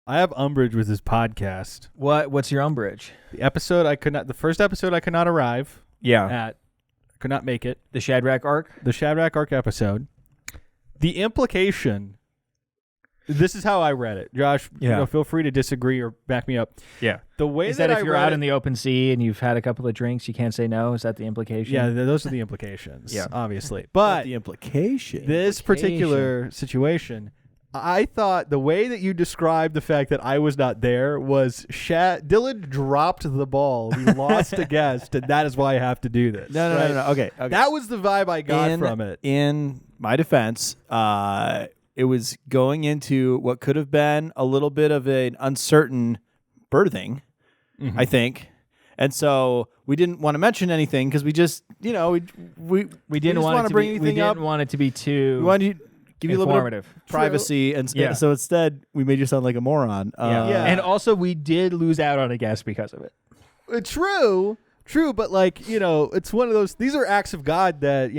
I have umbrage with this podcast. What's your umbrage? The first episode I could not arrive Yeah. could not make it. The Shadrach arc? The Shadrach arc episode. The implication, this is how I read it. Josh, feel free to disagree or back me up. Yeah. The way is that if I you're out in the open sea and you've had a couple of drinks, you can't say no? Is that the implication? Yeah, those are the implications, obviously. Not But the implication. this particular situation, I thought the way that you described the fact that I was not there was Dylan dropped the ball. We lost a guest, and that is why I have to do this. No. Okay. That was the vibe I got from it. In my defense, it was going into what could have been a little bit of an uncertain birthing, I think. And so we didn't want to mention anything because we just, we didn't want to bring anything up. We didn't want it to be too We wanted to give you a little bit informative. of privacy. And so instead, we made you sound like a moron. And also, we did lose out on a guest because of it. True, but it's one of those. These are acts of God that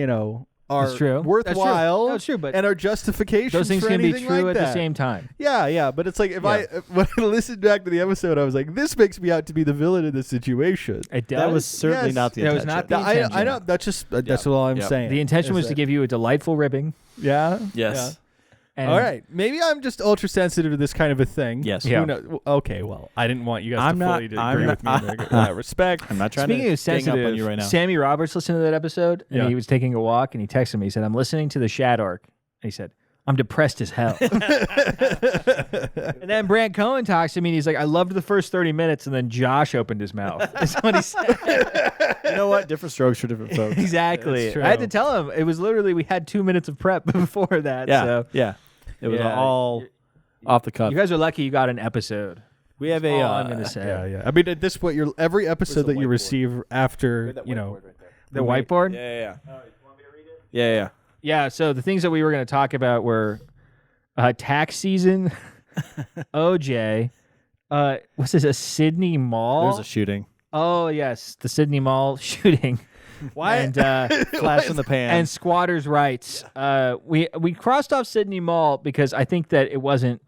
are worthwhile. That's true, but and are justifications. Those things for can be anything true like at that. the same time. Yeah. But it's like when I listened back to the episode, I was like, this makes me out to be the villain in this situation. It does. That was certainly not the intention. That was not the intention. I know. That's all I'm saying. The intention was to give you a delightful ribbing. Yeah. Yes. Yeah. And all right. Maybe I'm just ultra sensitive to this kind of a thing. Yes. Who knows? Okay. Well, I didn't want you guys to fully agree with me in that respect. I'm not trying Speaking to of sensitive, gang up on you right now. Sammy Roberts listened to that episode, and he was taking a walk, and he texted me. He said, "I'm listening to the Shad arc." And he said, "I'm depressed as hell." And then Brant Cohen talks to me, and he's like, "I loved the first 30 minutes," and then Josh opened his mouth. That's what he said. You know what? Different strokes for different folks. Exactly. I had to tell him. It was literally, we had 2 minutes of prep before that. Yeah. So. Yeah. It was all off the cuff. You guys are lucky you got an episode. We have I'm going to say. Yeah. I mean, at this point, every episode that you receive after, The whiteboard? Yeah. You want me to read it? Yeah. Yeah, so the things that we were going to talk about were tax season, OJ, was this a Sydney Mall? There was a shooting. Oh, yes, the Sydney Mall shooting. Why? And flash in the pan. And squatters' rights. We crossed off Sydney Mall because I think that it was a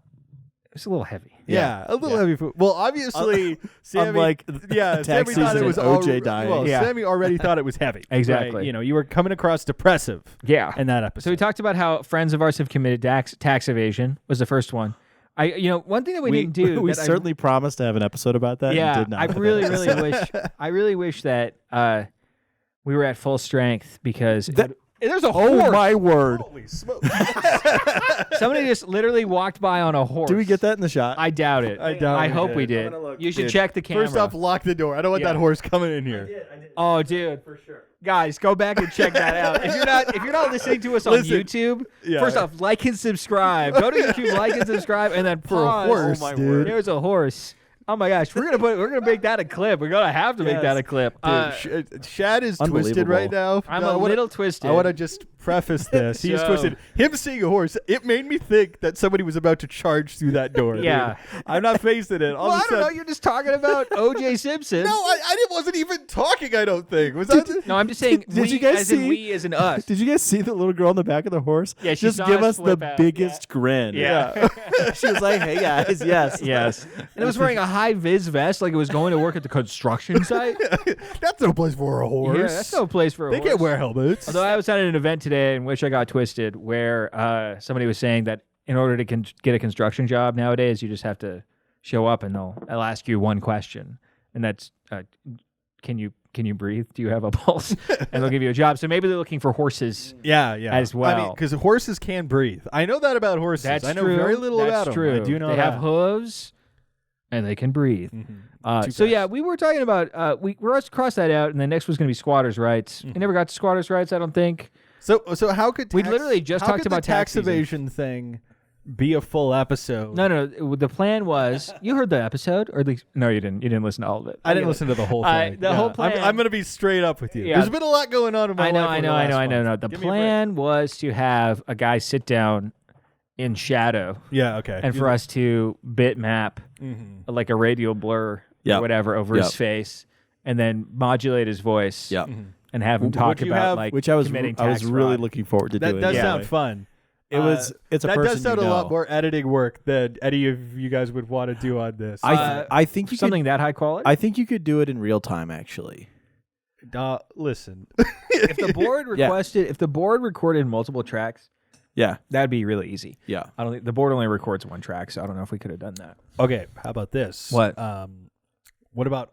little heavy. Yeah, a little heavy. Well, obviously, Sammy. Unlike Sammy thought it was OJ dying. Well, Sammy already thought it was heavy. Exactly. Right? You were coming across depressive. Yeah. In that episode. So we talked about how friends of ours have committed tax evasion. Was the first one. One thing that we didn't do. We certainly promised to have an episode about that. Yeah, and did not. I really wish. I really wish that we were at full strength because there's a horse. Oh my word! Holy smokes. Somebody just literally walked by on a horse. Do we get that in the shot? I doubt it. I hope we did. You should check the camera. First off, lock the door. I don't want that horse coming in here. I did. Oh, dude, for sure. Guys, go back and check that out. If you're not listening to us on YouTube, first off, like and subscribe. Go to YouTube, like and subscribe, and then For pause. a horse, Oh my dude. word. There's a horse. Oh my gosh, we're gonna make that a clip. We're gonna have to make that a clip. Dude, Shad is twisted Unbelievable. right now. I'm a little twisted. I want to just preface this. He is So- twisted. Him seeing a horse, it made me think that somebody was about to charge through that door. Yeah. dude. I'm not facing it. All Well, of I a don't know. sudden- You're just talking about O.J. Simpson. No, I wasn't even talking, I don't think. Was that? No, I'm just saying. Did you guys as in see- we, as in us. Did you guys see the little girl on the back of the horse? Yeah, she just saw give us us the flip out. biggest grin. Yeah. She was like, "Hey guys, yes, Yes. And it was wearing a high vis vest, like it was going to work at the construction site. That's no place for a horse. Yeah, that's no place for a They horse. can't wear helmets. Although I was at an event today in which I got twisted, where somebody was saying that in order to get a construction job nowadays, you just have to show up and they'll ask you one question, and that's can you breathe? Do you have a pulse? And they'll give you a job. So maybe they're looking for horses. Yeah. As well. I mean, because horses can breathe. I know that about horses. That's I know true. very little That's about them. true. I do know they that. have hooves and they can breathe. Mm-hmm. So yeah, we were talking about we're cross that out, and the next was going to be squatters' rights. We never got to squatters' rights, I don't think. So how could We literally just how talked could about the tax tax season. evasion thing be a full episode? No. The plan was you heard the episode, or at least no, you didn't. You didn't listen to all of it. I didn't listen to the whole thing. The whole plan. I'm going to be straight up with you. Yeah. There's been a lot going on in my life. I know. The Give me a plan was to have a guy sit down in shadow, break. Yeah. Okay. and for us to bitmap like a radial blur Yep. or whatever over Yep. his face, and then modulate his voice. Yeah. And have him talk you about have- like Which I was committing I was tax really fraud. looking forward to that doing. does Yeah. sound fun. It's a that person does sound you a know. lot more editing work than any of you guys would want to do on this. I think you something that high quality. I think you could do it in real time. Actually, listen. If the board requested, if the board recorded multiple tracks, yeah, that'd be really easy. yeah. I don't think the board only records one track, so I don't know if we could have done that. Okay, how about this? What? What about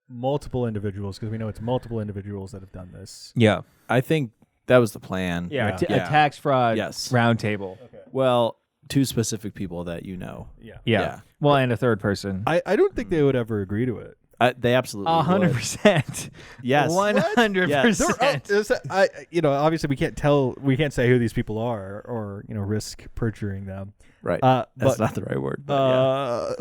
multiple individuals? Because we know it's multiple individuals that have done this. Yeah, I think that was the plan. yeah, Yeah. a tax fraud Yes. round table. Well, 2 specific people that you know. Yeah. Yeah. Well, and a third person. I don't think they would ever agree to it. They absolutely would. 100%. Yes. 100%. Obviously we can't say who these people are or risk perjuring them. Right. But That's not the right word. But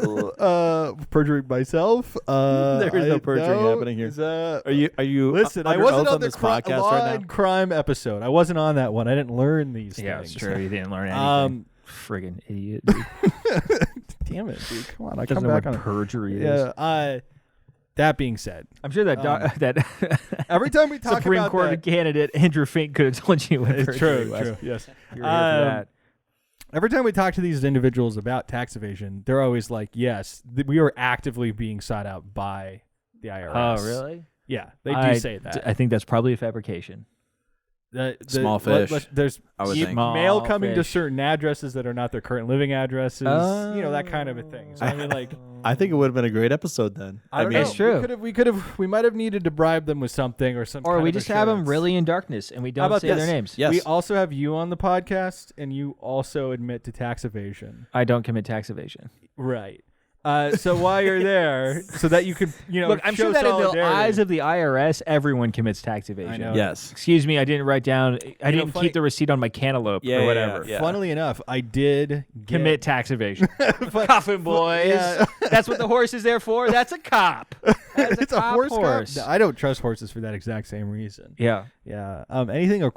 perjuring myself. There is no perjuring happening here. Are you? Listen, I under wasn't oath on the this podcast law right and now. crime episode. I wasn't on that one. I didn't learn these Yeah, things. it's true. You didn't learn anything. Friggin' idiot. Dude. Damn it, dude! Come on, I Doesn't come know back what on perjury is. Yeah. That being said, I'm sure that that every time we talk Supreme about Court that, candidate Andrew Fink could have told you what it's perjury true. was. True. Yes. You're here for that. Every time we talk to these individuals about tax evasion, they're always like, "Yes, we are actively being sought out by the IRS." Oh, really? Yeah, they do say that. I think that's probably a fabrication. Small fish. There's I would think. mail Small coming to fish. certain addresses that are not their current living addresses. That kind of a thing. So I mean, like, I think it would have been a great episode then. I don't mean, know. it's true. We might have needed to bribe them with something or something. Or we just have them really in darkness and we don't about say this? their names. Yes. We also have you on the podcast, and you also admit to tax evasion. I don't commit tax evasion. Right. So while you're there, so that you can, Look, I'm show sure that in the solidarity. eyes of the IRS, everyone commits tax evasion. I know. Yes. Excuse me, I didn't write down. I didn't funny- keep the receipt on my cantaloupe Yeah, or yeah, whatever. yeah. Funnily enough, I did Commit tax evasion. Coffin boys. Yeah. That's what the horse is there for. That's a cop. That's It's a cop horse. horse. Cop? No, I don't trust horses for that exact same reason. Yeah. Yeah. Anything a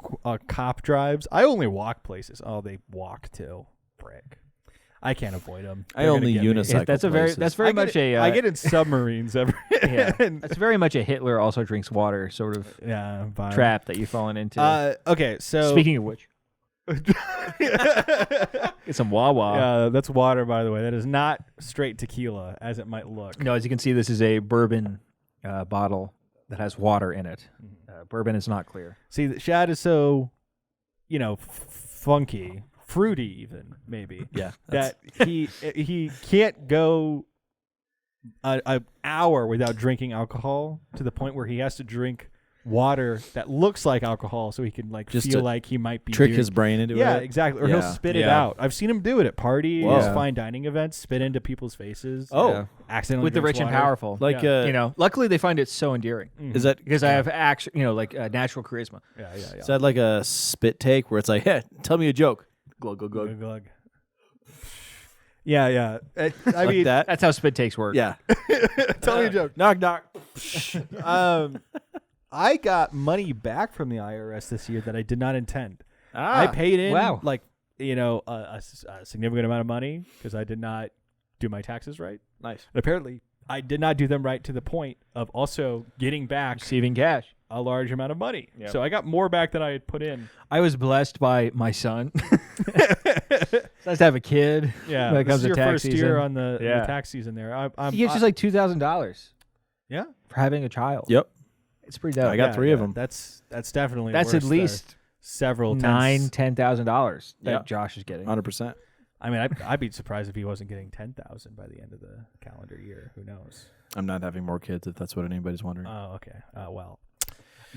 cop drives, I only walk places. Oh, they walk too. Frick. I can't avoid them. I only unicycle. That's very much a. I get in submarines every. Yeah. That's very much a Hitler also drinks water sort of vibe. trap that you've fallen into. Okay, so Speaking of which, get some Wawa. yeah, that's water, by the way. That is not straight tequila, as it might look. No, as you can see, this is a bourbon bottle that has water in it. Bourbon is not clear. See, the Shad is so, funky, fruity, even maybe. Yeah. That he can't go an hour without drinking alcohol to the point where he has to drink water that looks like alcohol so he can Just feel to like he might be trick doing- his brain into Yeah, it. exactly. Or he'll Yeah. spit it Yeah. out. I've seen him do it at parties, Whoa. fine dining events, spit into people's faces. Oh. Yeah. Accidentally With the drinks rich and water. powerful. Like luckily they find it so endearing Mhm. is that because I have natural charisma. Yeah. is that like a spit take where it's like, hey, tell me a joke. Glug glug glug. Glug, glug. Yeah. I Like mean, that. That's how spit takes work. Yeah. tell me a joke. Knock knock. I got money back from the IRS this year that I did not intend. Ah. I paid in wow. a significant amount of money because I did not do my taxes right. Nice. And apparently, I did not do them right to the point of also getting back Receiving cash. a large amount of money. Yeah. So I got more back than I had put in. I was blessed by my son. It's nice to have a kid. Yeah, When it this comes is to your tax first season. year on the Yeah. tax season there. He gets just like $2,000 yeah. for having a child. Yep. It's pretty dope. I got 3 of them. That's definitely That's worth at least several $9,000-$10,000 that Yeah. Josh is getting. 100%. I mean, I'd be surprised if he wasn't getting 10,000 by the end of the calendar year. Who knows? I'm not having more kids if that's what anybody's wondering. Oh, okay. Well,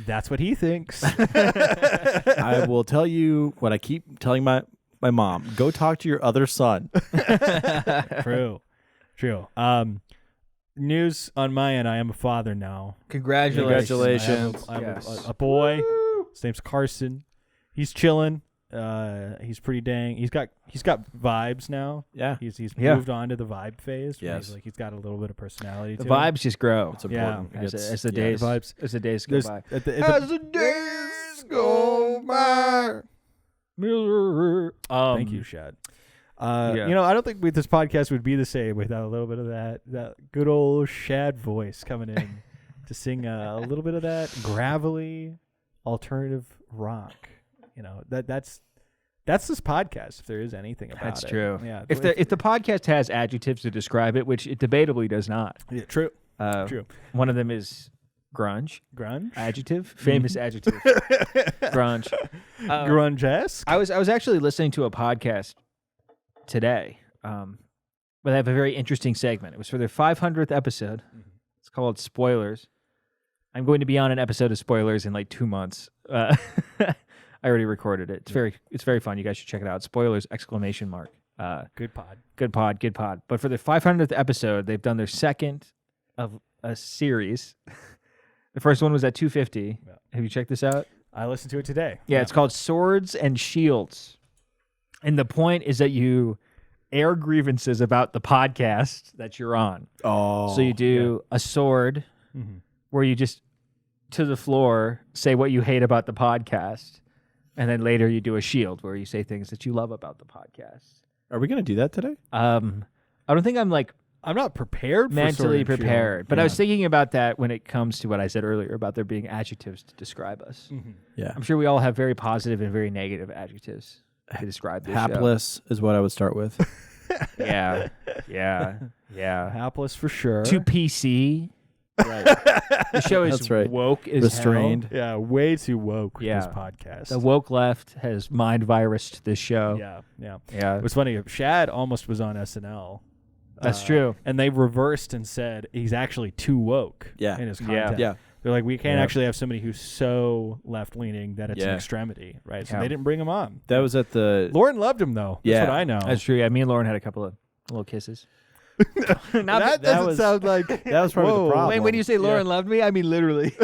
that's what he thinks. I will tell you what I keep telling my mom. Go talk to your other son. True. News on my end. I am a father now. Congratulations. I have Yes. a boy. His name's Carson. He's chilling. He's pretty dang. He's got vibes now. Yeah. He's Yeah. moved on to the vibe phase. Where Yes. he's got a little bit of personality. The to him. vibes just grow It's important. Yeah. as It's- the yeah, days vibes. as the days go There's- by. at the days go by. Thank you, Shad. Yeah. I don't think this podcast would be the same without a little bit of that good old Shad voice coming in to sing a little bit of that gravelly alternative rock. That's That's this podcast, if there is anything about That's it. true. Yeah. If the podcast has adjectives to describe it, which it debatably does not. Yeah, true. True. One of them is grunge. Grunge? Adjective. Famous adjective. Grunge. Grunge-esque? I was actually listening to a podcast today, but they have a very interesting segment. It was for their 500th episode. It's called Spoilers. I'm going to be on an episode of Spoilers in like 2 months. I already recorded it. It's very fun. You guys should check it out. Spoilers! ! Good pod. Good pod. But for their 500th episode, they've done their second of a series. The first one was at 250. Yeah. Have you checked this out? I listened to it today. Yeah, it's called Swords and Shields. And the point is that you air grievances about the podcast that you're on. Oh. So you do a sword where you just, to the floor, say what you hate about the podcast. And then later you do a shield where you say things that you love about the podcast. Are we going to do that today? I don't think I'm like I'm not prepared for mentally Sword and Shield. prepared. But I was thinking about that when it comes to what I said earlier about there being adjectives to describe us. Yeah. I'm sure we all have very positive and very negative adjectives to describe this show. Hapless is what I would start with. Yeah. Hapless for sure. Too PC. Right. The show is That's right. woke as Restrained. hell. Yeah, way too woke with this Yeah. podcast. The woke left has mind virused this show. Yeah. Yeah. It was funny. Shad almost was on SNL. That's true. And they reversed and said he's actually too woke in his content. Yeah. They're like, we can't Yeah. actually have somebody who's so left-leaning that it's an Yeah. extremity, right? So Yeah. they didn't bring him on. That was at the... Lauren loved him, though. Yeah. That's what I know. That's true. Yeah, me and Lauren had a couple of little kisses. that doesn't was- sound like... That was probably the problem. When you say Lauren loved me, I mean literally.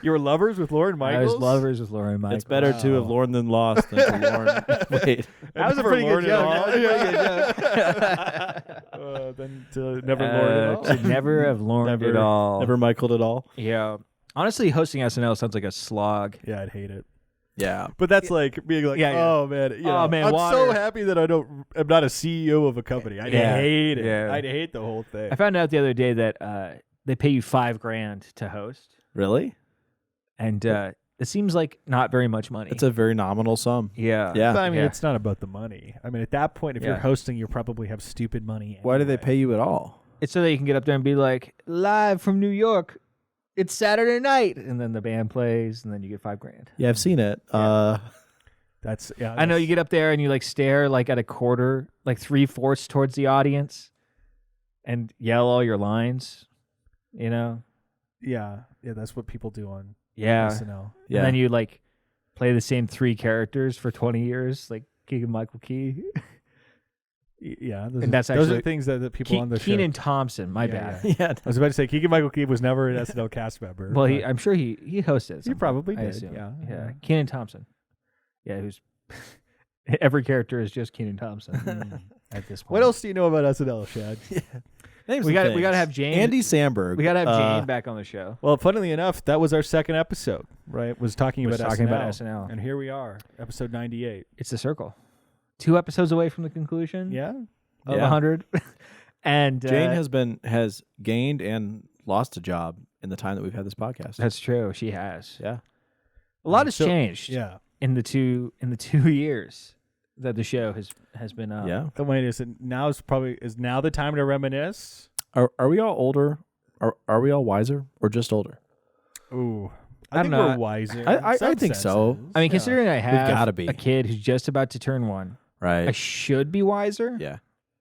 You were lovers with Lauren I Michaels? was lovers with Lauren Michaels. It's better to have Lauren than lost than to Lauren. Wait. That was a For pretty Lauren good at joke. all? That was a pretty good joke. Then to never Lauren at all. To never have Lauren at all. Never Michaeled at all. Yeah. Honestly, hosting SNL sounds like a slog. Yeah, I'd hate it. Yeah. But that's like being like, Yeah, yeah. oh man, you know, man, I'm water. so happy that I'm not a CEO of a company. I'd Yeah. hate it. Yeah. I'd hate the whole thing. I found out the other day that they pay you $5,000 to host, Really? and it seems like not very much money. It's a very nominal sum. yeah. Yeah. But I mean, Yeah. it's not about the money. I mean, at that point, if you're Yeah. hosting, you probably have stupid money. Why do they anyway. pay you at all? It's so that you can get up there and be like, live from New York. It's Saturday night, and then the band plays, and then you get $5,000. Yeah, I've seen it. That's yeah. I know you get up there and you like stare like at a quarter, like 3/4 towards the audience, and yell all your lines. You know? Yeah, that's what people do on Yeah. SNL. Yeah. And then you like play the same 3 characters for 20 years, like Keegan Michael Key. Yeah, those And that's those actually- are things that people on the show. Keenan Thompson, my Yeah, bad. yeah. I was about to say Keegan Michael Key was never an SNL cast member. Well, but I'm sure he hosted. he probably I did. assume. Yeah. Keenan Thompson. Yeah, who's every character is just Keenan Thompson at this point. What else do you know about SNL, Shad? Names We some got to things. have Jane. Andy Samberg. We got to have Jane back on the show. Well, funnily enough, that was our second episode, right? Was talking about SNL. And here we are, episode 98. It's the circle. 2 episodes away from the conclusion. Yeah. Of Yeah. 100. And Jane has gained and lost a job in the time that we've had this podcast. That's true. She has. Yeah. A lot has So- changed. Yeah. In the 2 years that the show has been up. Yeah. The way is now is now the time to reminisce. Are we all older? Are we all wiser or just older? Ooh. I think don't know. we're wiser. I in some think so. senses. I mean, Yeah. considering I have gotta be. a kid who's just about to turn 1, Right. I should be wiser. Yeah.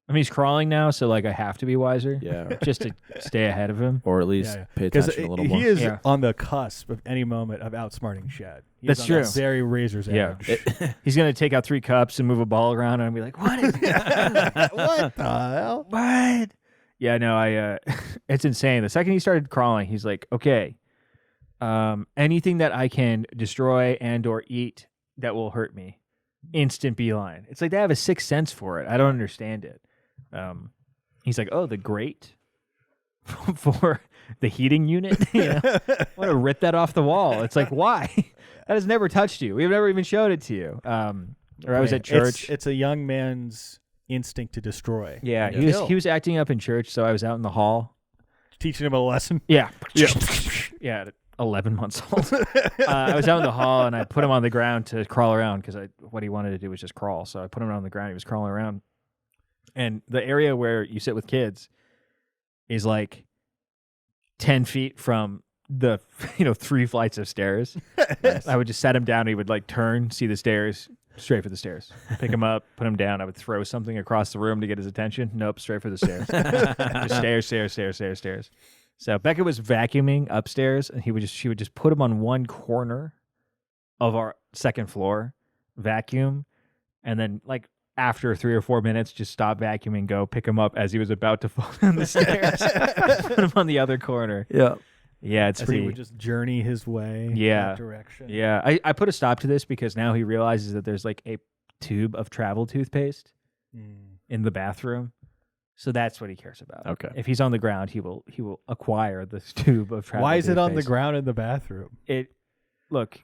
I mean, he's crawling now, so like I have to be wiser. Yeah. Just to stay ahead of him. Or at least Yeah. pay Because attention a little more. he is Yeah. on the cusp of any moment of outsmarting Shad. He's That's on true. that very razor's Yeah. edge. He's gonna take out 3 cups and move a ball around, and I'll be like, "What is that? What the hell? What?" Yeah, no, it's insane. The second he started crawling, he's like, "Okay, anything that I can destroy and or eat that will hurt me, instant beeline." It's like they have a 6th sense for it. I don't understand it. He's like, "Oh, the grate for the heating unit." You know? I want to rip that off the wall. It's like, why? That has never touched you. We've never even showed it to you. Or I was at church. It's a young man's instinct to destroy. Yeah, Yeah. he was acting up in church, so I was out in the hall. Teaching him a lesson. Yeah. Yeah. Yeah. 11 months old. I was out in the hall and I put him on the ground to crawl around because what he wanted to do was just crawl. So I put him on the ground. He was crawling around. And the area where you sit with kids is like 10 feet from the 3 flights of stairs. Nice. I would just set him down. He would like turn, see the stairs, straight for the stairs. Pick him up, put him down. I would throw something across the room to get his attention. Nope, straight for the stairs. Just stairs. So Becca was vacuuming upstairs, and she would just put him on one corner of our second floor, vacuum, and then like after 3 or 4 minutes, just stop vacuuming, go pick him up as he was about to fall down the stairs. Put him on the other corner. Yeah. Yeah, it's pretty. He would just journey his way in that direction. Yeah, I put a stop to this because now he realizes that there's like a tube of travel toothpaste in the bathroom. So that's what he cares about. Okay. If he's on the ground, he will acquire this tube of travel. Why is it on the toothpaste. ground in the bathroom? Look.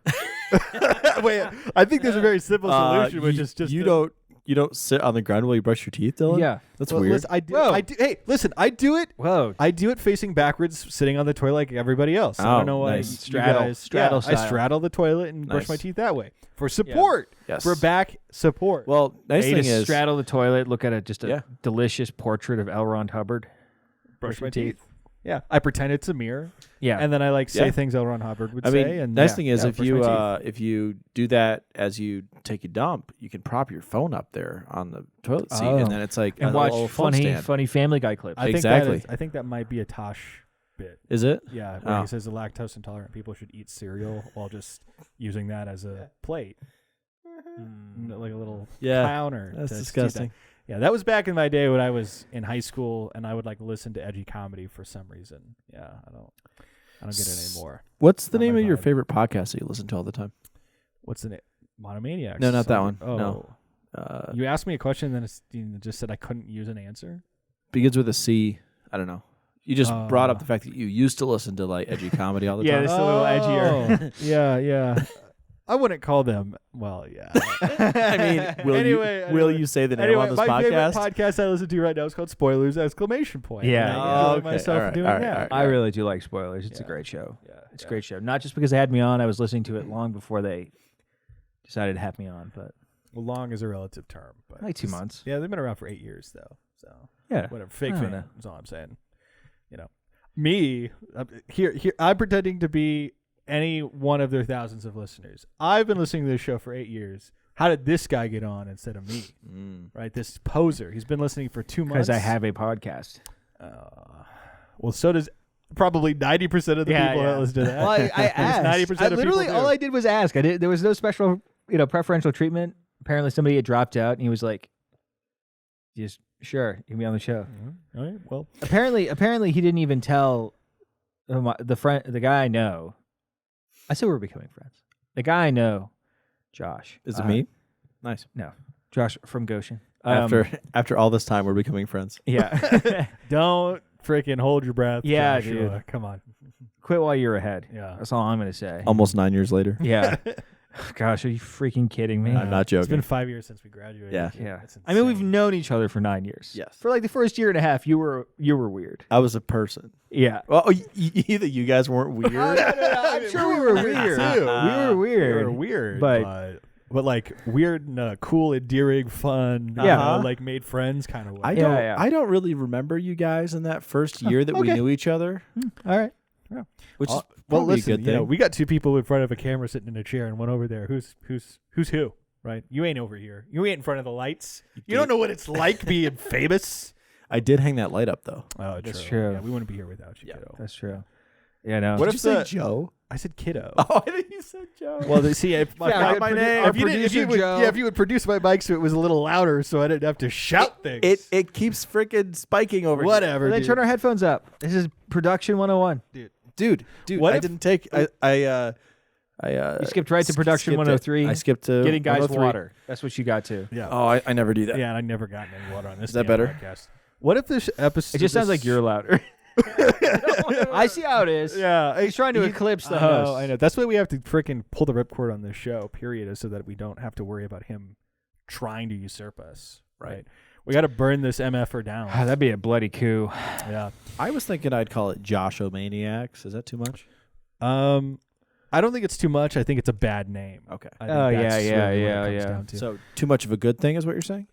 Wait, I think there's a very simple solution, which is just you don't sit on the ground while you brush your teeth, Dylan? Yeah. That's weird. Listen, I do. Hey, listen, I do it. Whoa. I do it facing backwards, sitting on the toilet like everybody else. I don't know why. Nice. Straddle I style. straddle the toilet and brush my teeth that way for support. Yes. For back support. Well, nice You thing just is straddle the toilet, look at a delicious portrait of L. Ron Hubbard. brush my teeth. Yeah, I pretend it's a mirror. Yeah. And then I say things L. Ron Hubbard would say. And nice thing is brush my teeth. if you do that as you take a dump, you can prop your phone up there on the toilet seat, and then it's like and a watch little phone stand. funny Family Guy clips. Exactly. I think that might be a Tosh bit. Is it? Yeah, where he says the lactose intolerant people should eat cereal while just using that as a plate. Like a little counter. That's to disgusting. Yeah, that was back in my day when I was in high school and I would like listen to edgy comedy for some reason. Yeah, I don't get it anymore. What's the Not name my of your vibe. favorite podcast that you listen to all the time? What's the name? Monomaniacs. No, not that one. Oh. No. You asked me a question and then you just said I couldn't use an answer? Begins with a C. I don't know. You just brought up the fact that you used to listen to like edgy comedy all the time. It's a little edgier. Yeah. I wouldn't call them. Well, yeah. I mean, will you say the name on this my podcast? favorite podcast I listen to right now is called Spoilers! Exclamation point. Yeah. And I enjoy Okay. myself All right. doing All right. that. All right. I really do like Spoilers. It's a great show. Yeah, It's a great show. Not just because they had me on. I was listening to it long before they decided to have me on, but Well, long is a relative term, but like 2 months. Yeah, they've been around for 8 years though. So Yeah. whatever. Fake I don't fan know. is all I'm saying. Me here. I'm pretending to be any one of their thousands of listeners. I've been listening to this show for 8 years. How did this guy get on instead of me? Right, this poser. He's been listening for 2 months. Because I have a podcast. Well, so does probably 90% of the people that listen to that. Well, I asked. 90% of literally people do. all I did was ask. There was no special, preferential treatment. Apparently, somebody had dropped out, and he was like, "Just sure, you can be on the show." All right. Well, Apparently, he didn't even tell the guy I know. I said we're becoming friends. The guy I know, Josh. Is it me? Nice. No, Josh from Goshen. After all this time, we're becoming friends. Yeah. don't freaking hold your breath. Yeah, Joshua. dude. Come on. Quit while you're ahead. Yeah. That's all I'm gonna say. Almost 9 years later. Yeah. Gosh, are you freaking kidding me? I'm not joking. It's been 5 years since we graduated. Yeah. Yeah. That's I mean, we've insane. known each other for 9 years. Yes. For like the first year and a half, you were weird. I was a person. Yeah. Well, either you guys weren't weird. I'm sure we were weird. too. We were weird. We were weird, but but like weird in a cool, endearing, fun, Yeah. like made friends kind of way. I don't really remember you guys in that first year that we okay. knew each other, All right. which is well, probably listen, a good thing. we got 2 people in front of a camera sitting in a chair and one over there. Who's who? Right? You ain't over here. You ain't in front of the lights. You don't know what it's like being famous. I did hang that light up though. Oh, That's true. Yeah, we wouldn't be here without you, kiddo. That's true. Yeah, no. What Did if you you say say Joe? I said kiddo. Oh, I think you said Joe. Well, see, if Yeah, my our name, produ- if you our did, if you producer, would, Joe. yeah, if you would produce my mic so it was a little louder, so I didn't have to shout things. It keeps freaking spiking over. Whatever. Then dude. turn our headphones up. This is production 101. Dude. What I if- didn't take. I You skipped right to production skipped 103. I skipped to Getting guys 103. water. That's what you got to. Yeah. Oh, I never do that. Yeah, and I never gotten any water on this. Is that damn better? Podcast. What if this episode? It just sounds like you're louder. I see how it is. Yeah, He's trying to eclipse the I host. know, I know. That's why we have to freaking pull the ripcord on this show. Period, is so that we don't have to worry about him trying to usurp us. Right. We got to burn this MFer down. That'd be a bloody coup. Yeah. I was thinking I'd call it Josh-O-Maniacs. Is that too much? I don't think it's too much. I think it's a bad name. Okay. I think that's really what it comes down to. So too much of a good thing is what you're saying?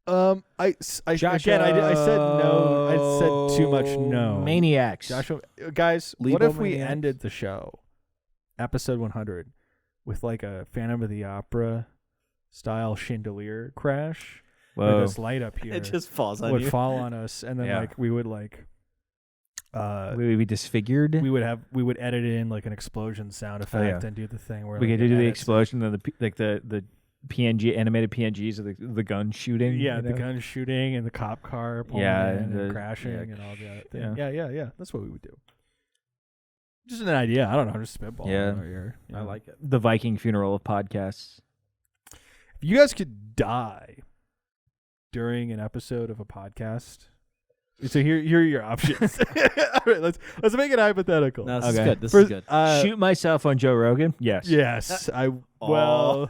I said no. I said too much no. Maniacs. Joshua, guys, what if we Maniacs? ended the show, episode 100, with like a Phantom of the Opera style chandelier crash? Where Whoa. this light up here It just falls on would you. fall on us, and then Yeah. like we would like We would be disfigured. we would edit in like an explosion sound effect yeah. and do the thing where We like, could it do the edits. explosion and the PNG animated PNGs of the gun shooting. Yeah, you the know? gun shooting and the cop car pulling Yeah, in and the- crashing yeah, and all that thing. yeah. Yeah. That's what we would do. Just an idea. I don't know. Just spitballing. Yeah. over here. I like it. The Viking funeral of podcasts. If you guys could die during an episode of a podcast, so here are your options. All right, let's make it hypothetical. No, this is Okay. good. This First, is good. Shoot myself on Joe Rogan? Yes. Yes, well,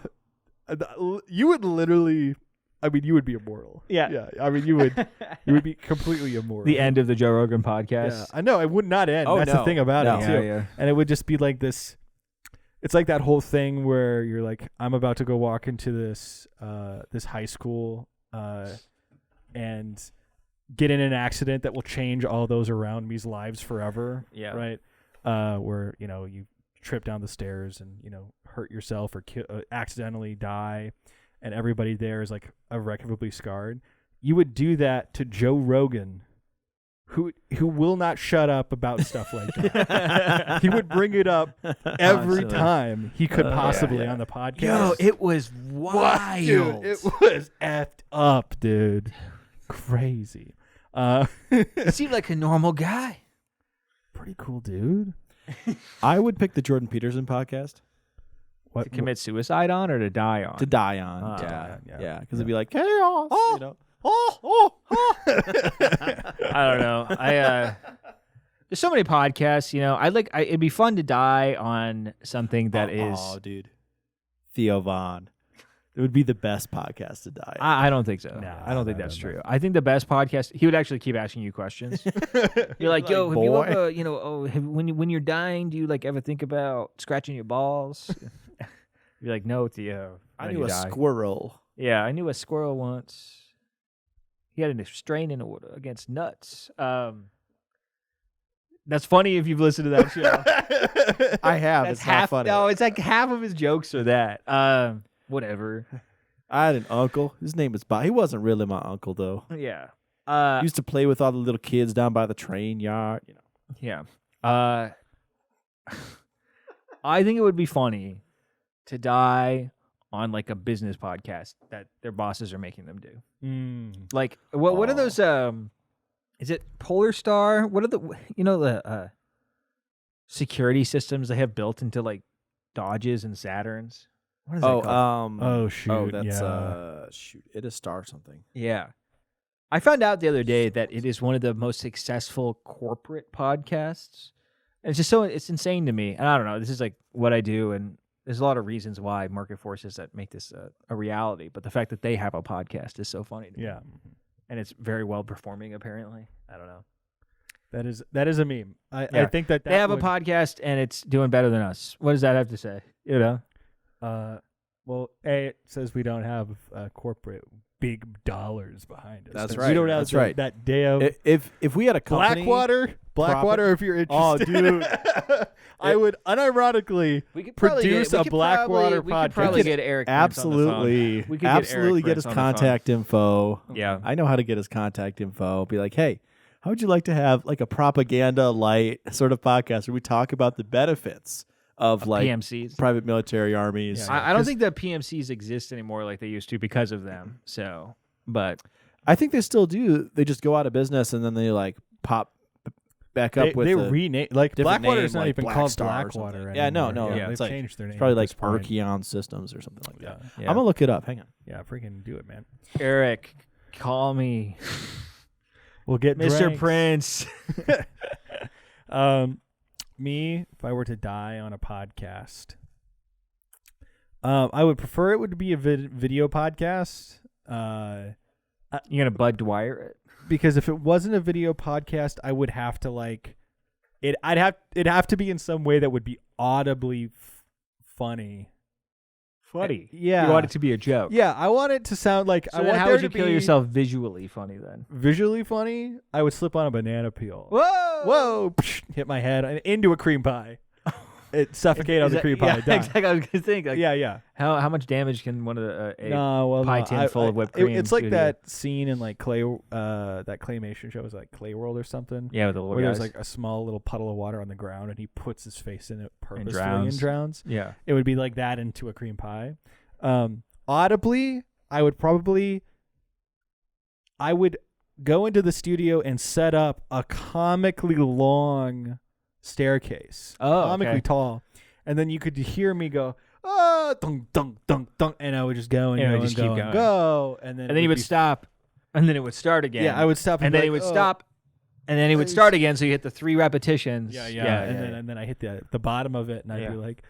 you would literally. I mean, you would be immortal. Yeah. I mean, you would be completely immortal. The end of the Joe Rogan podcast. Yeah, I know. It would not end. Oh, That's no. the thing about No. it too. Yeah. And it would just be like this. It's like that whole thing where you're like, I'm about to go walk into this high school and get in an accident that will change all those around me's lives forever. Yeah. Right. Where you trip down the stairs and hurt yourself or accidentally die, and everybody there is like irrecoverably scarred. You would do that to Joe Rogan, who will not shut up about stuff like that. He would bring it up every Constantly. time he could possibly yeah. on the podcast. Yo, it was wild. Dude, it was effed up, dude. Crazy. He seemed like a normal guy. Pretty cool, dude. I would pick the Jordan Peterson podcast To commit suicide on or to die on? to die on. Ah, yeah, yeah. because it'd be like chaos. Oh. You know? I don't know. There's so many podcasts, it'd be fun to die on something that is. Oh, dude, Theo Vaughn. It would be the best podcast to die. I don't think so. No, I don't think no, that's no. true. I think the best podcast. He would actually keep asking you questions. You're like, yo, have boy. you ever, when you're dying, do you like ever think about scratching your balls? You're like, no, Theo. I Then knew you a die. squirrel. Yeah, I knew a squirrel once. He had a restraining order against nuts. That's funny if you've listened to that show. I have. That's It's half. not funny. No, it's like half of his jokes are that. Whatever. I had an uncle. His name was Bob. He wasn't really my uncle though. Yeah. He used to play with all the little kids down by the train yard. Yeah. I think it would be funny to die on like a business podcast that their bosses are making them do. Like what are those is it Polar Star? What are the security systems they have built into like Dodges and Saturns? What is that called? Oh shoot! Oh, that's yeah. shoot. It is Star something. Yeah. I found out the other day that it is one of the most successful corporate podcasts. And it's just it's insane to me. And I don't know, this is like what I do, and there's a lot of reasons why market forces that make this a reality, but the fact that they have a podcast is so funny to me. Yeah. And it's very well performing apparently. I don't know. That is a meme. I Yeah. think that They have a podcast and it's doing better than us. What does that have to say? Well, it says we don't have corporate big dollars behind us. That's We right. don't have That's right. that damn If we had a company, Blackwater. If you're interested, dude. I would unironically produce a Blackwater We podcast. could probably get Eric Prince on the phone. absolutely, We could absolutely get get Eric his Prince on the phone. contact info. Yeah. I know how to get his contact info. Be like, hey, how would you like to have like a propaganda light sort of podcast where we talk about the benefits of like PMCs. private military armies? Yeah. I don't think that PMCs exist anymore like they used to because of them. So, but I think they still do. They just go out of business and then they like pop back up with they a rename like different Blackwater name, is not like even Black called Star or Blackwater something. anymore. Yeah, no, Yeah, it's they've like- changed their name. It's probably at like this point. Archeon Systems or something like that. Yeah. yeah. I'm gonna look it up. Hang on. Yeah, freaking do it, man. Eric, call me, We'll get Mr. drinks. Prince. Me, if I were to die on a podcast, I would prefer it would be a video podcast. You gonna Bud Dwyer it? Because if it wasn't a video podcast, I would have to like it'd have to be in some way that would be audibly funny. Funny. Yeah. You want it to be a joke. Yeah, I want it to sound like So I then want how there would you to kill be yourself visually funny then? visually funny. I would slip on a banana peel. Whoa! Whoa! Psh, hit my head into a cream pie. It suffocate on the cream pie. Yeah, die. exactly. I was gonna think. Like, Yeah. How much damage can one of the No, tin full of whipped cream? It's like do to that scene in like that claymation show was like Clay World or something. you? Yeah, with the little Where guys. there's like a small little puddle of water on the ground and he puts his face in it purposefully and drowns. drowns. Yeah. It would be like that into a cream pie. Audibly, I would go into the studio and set up a comically long staircase. Oh, comically okay. tall. And then you could hear me go, ah, dunk, dunk, dunk, dunk. And I would just go and And it go would and just go keep and going. go. And then And then he would stop, and then it would start again. Yeah, I would stop. and be then he like, would "Oh." stop, and then he would start again. So you hit the 3 repetitions. And then I hit the bottom of it, and I'd Yeah. be like,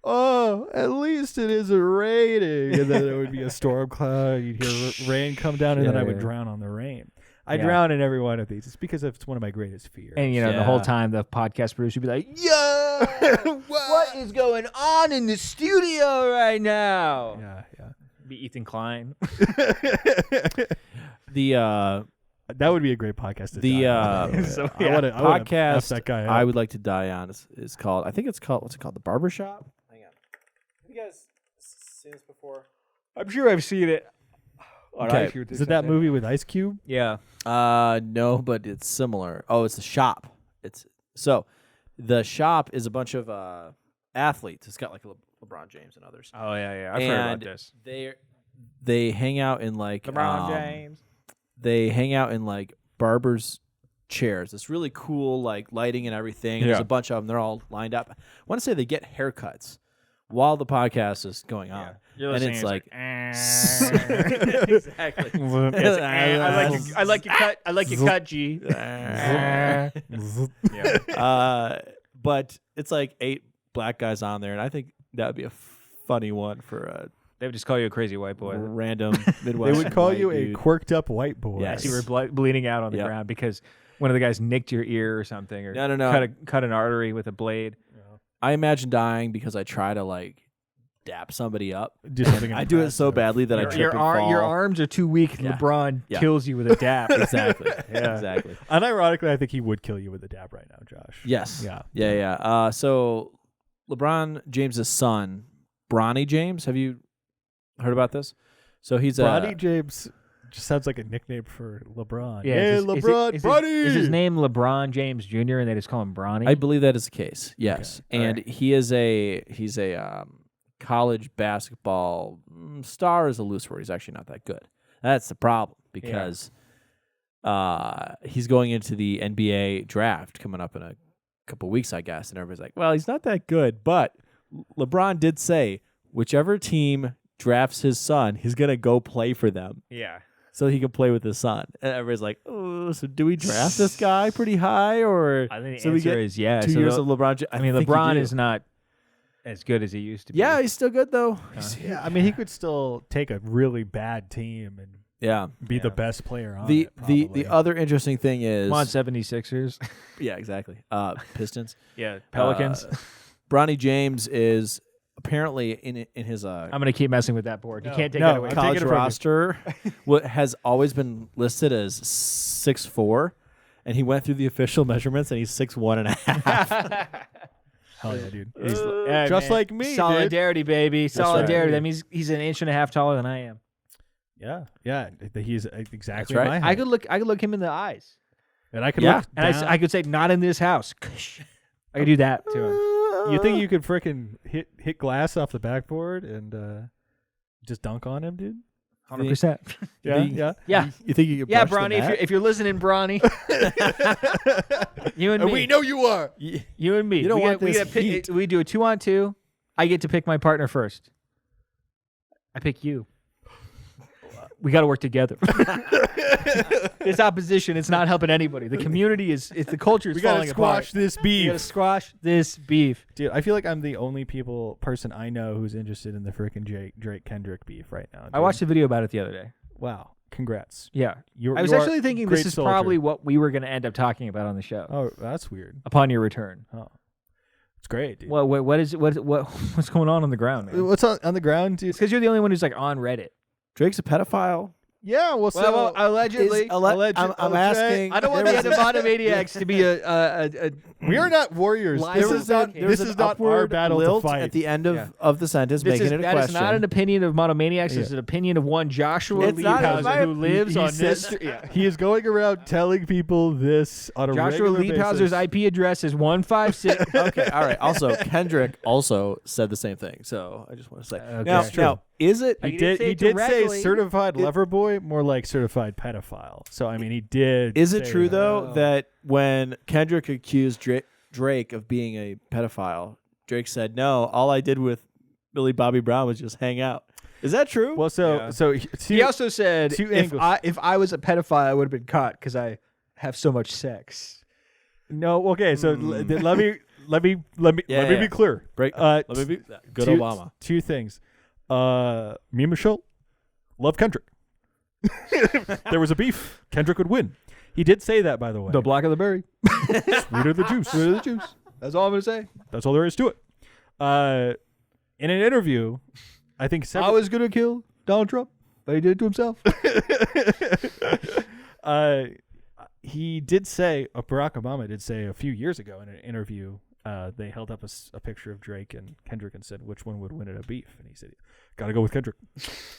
"Oh, at least it isn't raining." And then there would be a storm cloud. You'd hear rain come down, and then I would drown on the rain. I drown in every one of these. It's because it's one of my greatest fears. And the whole time the podcast producer would be like, "Yo, what is going on in the studio right now?" yeah. Be Ethan Klein. That would be a great podcast. To die on. So, I wanna F podcast that guy up. I would like to die on is called. I think it's called. What's it called? The Barbershop. Hang on. Have you guys seen this before? I'm sure I've seen it. Okay. Is it that movie with Ice Cube? Yeah. No, but it's similar. Oh, it's The Shop. The Shop is a bunch of athletes. It's got like LeBron James and others. Oh yeah. I've heard about this. They hang out in like LeBron James. They hang out in like barbers' chairs. It's really cool, like lighting and everything. And There's Yeah. a bunch of them. They're all lined up. I want to say they get haircuts while the podcast is going on. You're And listening, it's like exactly. I like your cut. I like your cut, G. But it's like 8 black guys on there, and I think that would be a funny one for a They would just call you a crazy white boy. random They Midwest. would call you a quirked up white boy. Yes. You were bleeding out on the ground because one of the guys nicked your ear or something, or No. cut an artery with a blade. I imagine dying because I try to like dap somebody up. Do something. I do it so badly that I trip and fall. Your arms are too weak. Yeah. LeBron Yeah. kills you with a dap. Exactly. Yeah. Exactly. Unironically, I think he would kill you with a dab right now, Josh. Yes. Yeah. Yeah. So LeBron James's son, Bronny James. Have you heard about this? So he's Bronny James just sounds like a nickname for LeBron. Yeah, Hey, is LeBron, Bronny! Is his name LeBron James Jr. and they just call him Bronny? I believe that is the case. Yes, Okay. and he's a college basketball star is a loose word. He's actually not that good. That's the problem because he's going into the NBA draft coming up in a couple weeks, I guess, and everybody's like, "Well, he's not that good." But LeBron did say, whichever team drafts his son, he's gonna go play for them. Yeah. So he can play with his son. And everybody's like, "Oh, so do we draft this guy pretty high, or I think the so we answer get is yeah. 2 So years of LeBron?" I mean, think you LeBron do. is not as good as he used to be. Yeah, he's still good though. Yeah, I mean, he could still take a really bad team and Yeah. be the best player on The it. the probably. the other interesting thing is Come on, 76ers. yeah, exactly. Pistons. Yeah, Pelicans. Bronny James is apparently in his I'm going to keep messing with that board. You can't take no, that away. I'm college taking it from you. roster what has always been listed as 6'4", and he went through the official measurements and he's 6'1.5". Hell yeah, dude. Yeah, just man. like me, dude. Solidarity, baby. Solidarity. right. That means he's an inch and a half taller than I am. Yeah, he's exactly right. my height. I could look him in the eyes. And I could Yeah. look And down. I could say, not in this house. I could do that to him. You think you could freaking hit glass off the backboard and just dunk on him, dude? 100%. Yeah. Yeah. You think you could Yeah, brush the Bronny, net? if you're listening, Bronny. You and me. we know you are. You and me. You don't want we this heat. we do a 2-on-2. I get to pick my partner first. I pick you. We got to work together. This opposition, it's not helping anybody. The community it's the culture is We gotta falling squash apart. this We got to beef, squash this beef. dude. I feel like I'm the only person I know who's interested in the freaking Drake Kendrick beef right now. I dude. watched a video about it the other day. Wow. congrats. Yeah. You I was are actually thinking great this is soldier. probably what we were going to end up talking about on the show Oh, that's weird. upon your return. Oh, it's great, dude. Well, what's going on the ground, man? What's on the ground, dude? It's because you're the only one who's like on Reddit. Drake's a pedophile. Yeah, well, so allegedly. I'm asking. I don't want the Monomaniacs to be a we are not warriors. Lies This of is not. the This an is not our upward battle to lilt fight. at the end of the sentence, This making is, it a that question. is not an opinion of Monomaniacs. It's an opinion of one Joshua It's not Liebhauser who lives He on says- this. Yeah. He is going around telling people this on a Joshua regular Liebhauser's basis. IP address is 156. Okay, all right. Also, Kendrick also said the same thing. So I just want to say. Okay. Now, It's true. now, is it? He He didn't did. say He it did say directly. certified lover boy, more like certified pedophile. So I mean, he did. Is it say true that. though that when Kendrick accused Drake of being a pedophile, Drake said, "No, all I did with Billy Bobby Brown was just hang out." Is that true? Well, so Yeah. so He also said, two if angles. I was a pedophile, I would have been caught because I have so much sex. no. Okay, so let me Yeah. be clear. Break. Let me be good two, Obama. Two things. Me and Michelle love Kendrick. There was a beef. Kendrick would win. He did say that, by the way. The black of the berry. Sweeter the juice. Sweeter the juice. That's all I'm going to say. That's all there is to it. In an interview, I think I was going to kill Donald Trump, but he did it to himself. he did say, Barack Obama did say a few years ago in an interview, they held up a picture of Drake and Kendrick and said, which one would win in a beef? And he said, gotta go with Kendrick.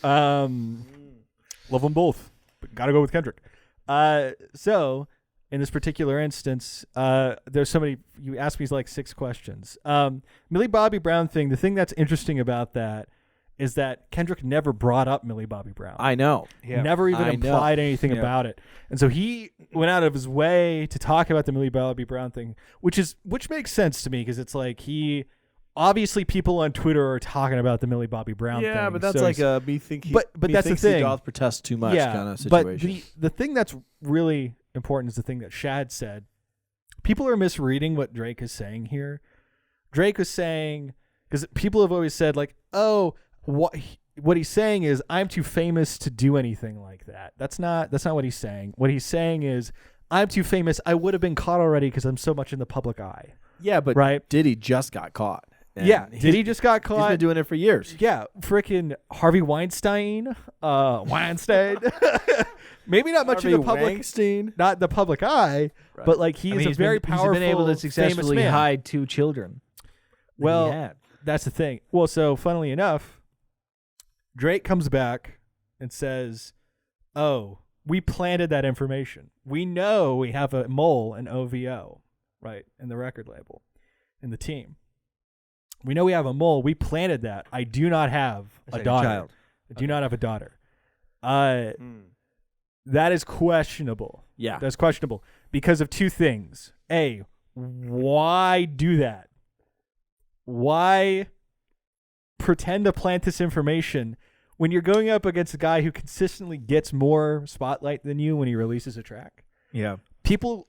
Love them both, but gotta go with Kendrick. So in this particular instance, there's somebody, you asked me like 6 questions. Millie Bobby Brown thing, the thing that's interesting about that is that Kendrick never brought up Millie Bobby Brown. I know. Never even implied anything about it. And so he went out of his way to talk about the Millie Bobby Brown thing, which makes sense to me because it's like obviously people on Twitter are talking about the Millie Bobby Brown thing. Yeah, but that's so like he's- me think. but that's the thing. He doth protest too much kind of situation. But the thing that's really important is the thing that Shad said. People are misreading what Drake is saying here. Drake was saying, because people have always said like, oh, what he's saying is I'm too famous to do anything like that. That's not what he's saying. What he's saying is I'm too famous. I would have been caught already because I'm so much in the public eye. Yeah, but right? Diddy just got caught. And Yeah, Diddy just got caught. He's been doing it for years. Yeah, freaking Harvey Weinstein. Maybe not much in the public, Weinstein. not the public eye, Right. but like he's a very powerful, He's been able to famous successfully man. hide 2 children. that he Well, had. that's the thing. Well, so funnily enough, Drake comes back and says, "Oh, we planted that information. We know we have a mole in OVO, right, in the record label, in the team. We know we have a mole. We planted that. I do not have a daughter. Child. I do not have a daughter. That is questionable. Yeah. That's questionable because of 2 things. A, why do that? Why pretend to plant this information when you're going up against a guy who consistently gets more spotlight than you when he releases a track? Yeah. People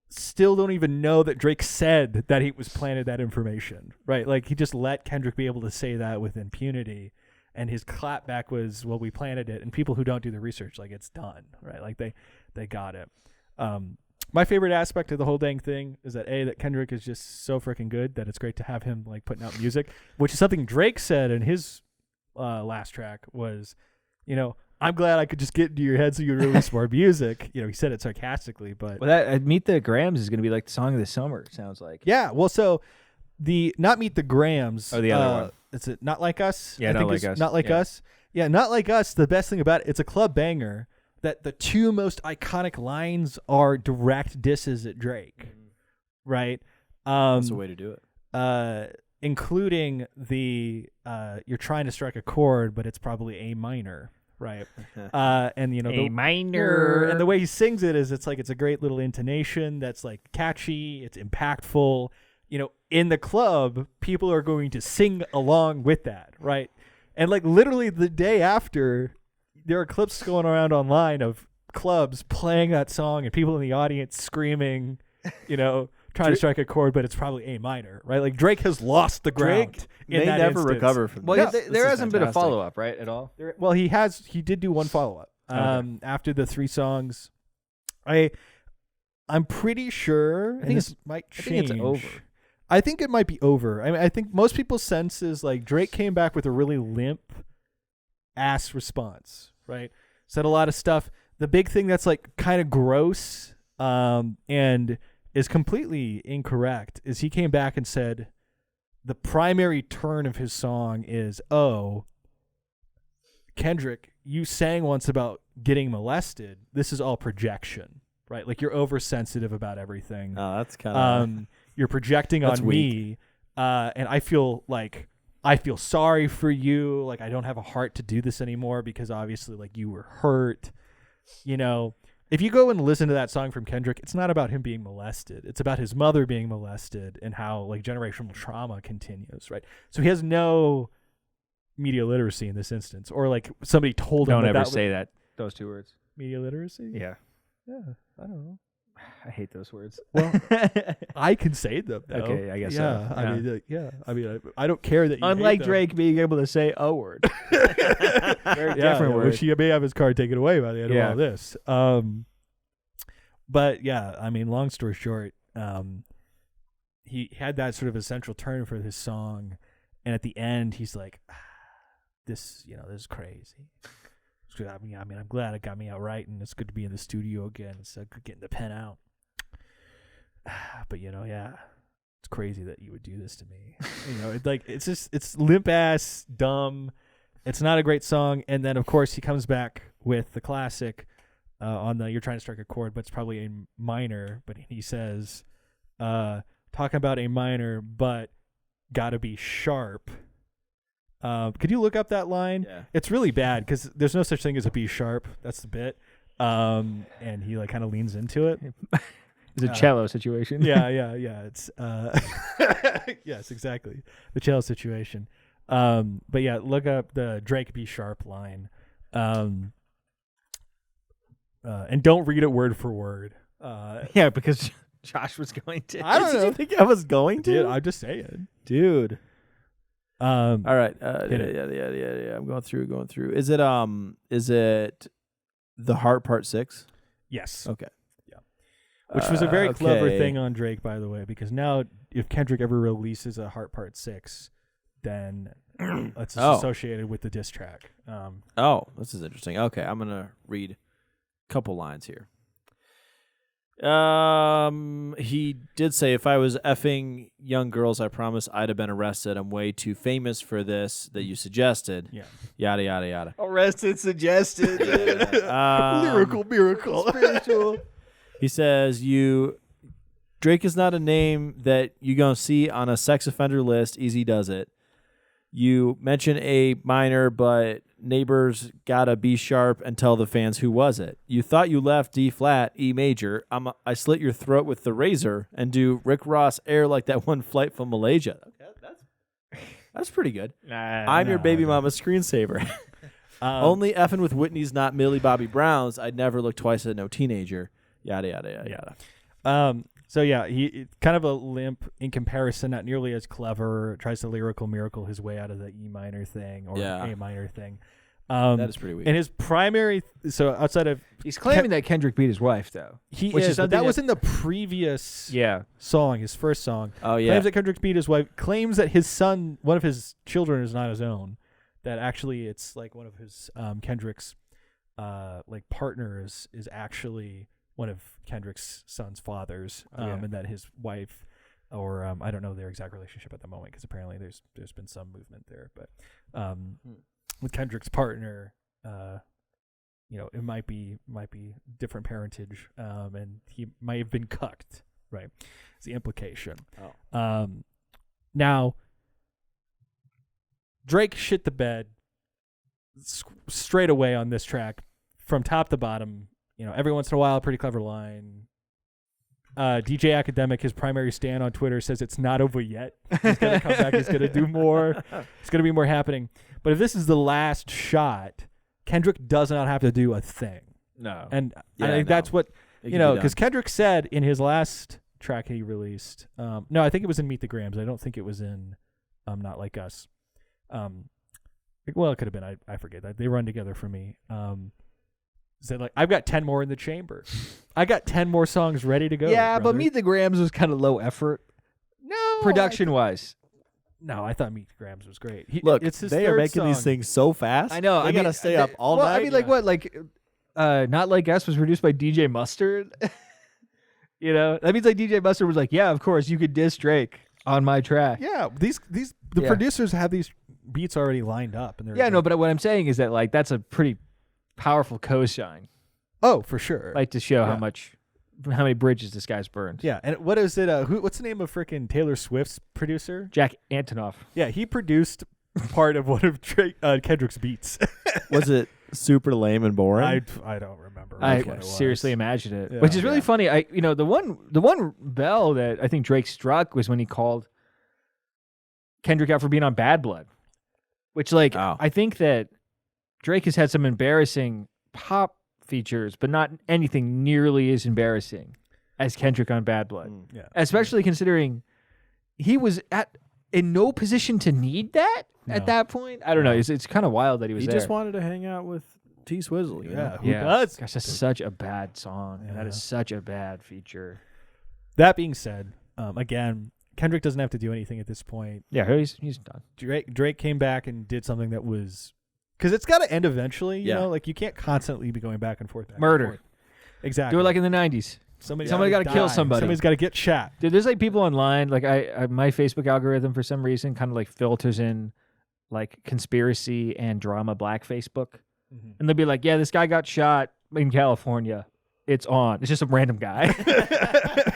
still don't even know that Drake said that he was planted that information, right? Like he just let Kendrick be able to say that with impunity. And his clapback was, well, we planted it. And people who don't do the research, like it's done, right? Like they got it. My favorite aspect of the whole dang thing is that that Kendrick is just so freaking good that it's great to have him like putting out music, which is something Drake said in his last track was, I'm glad I could just get into your head so you release more music. He said it sarcastically, but Well, that Meet the Grams is going to be like the song of the summer. It sounds like. yeah. Well, so not Meet the Grams. Oh, the other one. Is it Not Like Us? Yeah, I Not think Like it's Us. Not Like Yeah. Us. Yeah, Not Like Us. The best thing about it's a club banger that the 2 most iconic lines are direct disses at Drake, right? That's the way to do it. Including the you're trying to strike a chord, but it's probably A minor, right? And A minor. and the way he sings it is it's a great little intonation that's like catchy, it's impactful. In the club, people are going to sing along with that, right? And like literally the day after, there are clips going around online of clubs playing that song and people in the audience screaming, trying to strike a chord, but it's probably A minor, right? Like Drake has lost the ground. Drake in may that never instance. recover from Well, this. there This is hasn't been a fantastic. follow-up, right, at all? Well, he did do one follow-up. after the 3 songs. I'm pretty sure. I think might I change. think it's over. I think it might be over. I mean, I think most people's sense is like Drake came back with a really limp ass response, right? Said a lot of stuff. The big thing that's like kind of gross and is completely incorrect is he came back and said the primary turn of his song is, oh, Kendrick, you sang once about getting molested. This is all projection, right? Like you're oversensitive about everything. Oh, that's kind of you're projecting on me, and I feel sorry for you. Like I don't have a heart to do this anymore because obviously like you were hurt. You know, if you go and listen to that song from Kendrick, it's not about him being molested. It's about his mother being molested and how like generational trauma continues, right? So he has no media literacy in this instance, or like somebody told him. Don't ever say that. Those 2 words. Media literacy. Yeah. I don't know. I hate those words. Well, I can say them though. Okay, I guess yeah, so. I mean, I don't care that you Unlike hate them. Drake being able to say a word. Very different word. Which he may have his card taken away by the end of all this. But yeah, I mean, long story short, he had that sort of essential turn for his song, and at the end, he's like, "This is crazy." I mean, I'm glad it got me out writing. It's good to be in the studio again. It's good getting the pen out. But it's crazy that you would do this to me. It's limp ass, dumb. It's not a great song. And then of course he comes back with the classic on the "You're Trying to Strike a Chord," but it's probably a minor. But he says, talking about a minor, but gotta be sharp. Could you look up that line? Yeah. It's really bad because there's no such thing as a B sharp. That's the bit. And he like kind of leans into it. It's a cello situation. Yeah. It's yes, exactly, the cello situation. But yeah, look up the Drake B sharp line, and don't read it word for word. Yeah, because Josh was going to. I don't know. Did you think I was going to? Dude, I'm just saying, dude. All right. hit it. Yeah. I'm going through. Is it the Heart Part 6? Yes. Okay. Yeah. Which was a very clever okay. thing on Drake, by the way, because now if Kendrick ever releases a Heart Part 6, then it's associated with the diss track. This is interesting. Okay, I'm gonna read a couple lines here. He did say, "If I was effing young girls, I promise I'd have been arrested. I'm way too famous for this that you suggested." Yeah. Yada yada yada. Arrested suggested. Lyrical miracle. Spiritual. He says, Drake is not a name that you gonna see on a sex offender list. Easy does it. You mention A minor, but neighbors gotta be sharp and tell the fans who was it. You thought you left D flat, E major. I slit your throat with the razor and do Rick Ross air like that one flight from Malaysia. Okay, that's pretty good. I'm your baby mama's screensaver. Only effing with Whitney's, not Millie Bobby Brown's. I'd never look twice at no teenager. Yada yada yada. So yeah, he kind of a limp in comparison, not nearly as clever. Tries to lyrical miracle his way out of the E minor thing or A minor thing. That is pretty weak. And his primary, so outside of He's claiming that Kendrick beat his wife, though. which is that was in the previous song, his first song. Oh yeah. Claims that Kendrick beat his wife. Claims that his son, one of his children, is not his own. That actually it's like one of his Kendrick's like partners is actually one of Kendrick's son's fathers, and that his wife, or I don't know their exact relationship at the moment because apparently there's been some movement there, but with Kendrick's partner, it might be different parentage, and he might have been cucked, right? It's the implication. Now Drake shit the bed straight away on this track from top to bottom. Every once in a while, a pretty clever line. DJ Academic, his primary stand on Twitter, says it's not over yet. He's going to come back. He's going to do more. It's going to be more happening. But if this is the last shot, Kendrick does not have to do a thing. No. And I think that's what, because Kendrick said in his last track he released, no, I think it was in Meet the Grams. I don't think it was in Not Like Us. Well, it could have been. I forget that. They run together for me. Said like, I've got 10 more in the chamber. I got 10 more songs ready to go. Yeah, but brother. Meet the Grams was kind of low effort no production wise. No, I thought Meet the Grams was great. Look, it's his they are third making these song. things so fast. I know. They gotta stay up all well, night. I mean, like what? Like, Not Like Us was produced by DJ Mustard. You know, that means like DJ Mustard was like, yeah, of course you could diss Drake on my track. Yeah, the producers have these beats already lined up, and they're Yeah, no, but what I'm saying is that like that's a pretty powerful cosign, oh, for sure. like to show Yeah. how many bridges this guy's burned. Yeah, and what is it? What's the name of freaking Taylor Swift's producer? Jack Antonoff. Yeah, he produced part of one of Kendrick's beats. Was it super lame and boring? I don't remember. I which one it was. seriously imagine it, Yeah. which is really Yeah. funny. The one bell that I think Drake struck was when he called Kendrick out for being on Bad Blood, which like Oh. I think that Drake has had some embarrassing pop features, but not anything nearly as embarrassing as Kendrick on Bad Blood. Yeah. Especially considering he was in no position to need that at No. that point. I don't know. It's kind of wild that he was He there. just wanted to hang out with T Swizzle. You know? Who does? Gosh, that's such a bad song. And that Yeah. is such a bad feature. That being said, again, Kendrick doesn't have to do anything at this point. Yeah, he's done. Drake came back and did something that was because it's got to end eventually. You Yeah. know, like you can't constantly be going back and forth. Back Murder. and forth. Exactly. Do it like in the 90s. somebody got to kill somebody. Somebody's got to get shot. Dude, there's like people online, like I my Facebook algorithm for some reason kind of like filters in like conspiracy and drama black Facebook. And they'll be like, yeah, this guy got shot in California. It's on. It's just some random guy.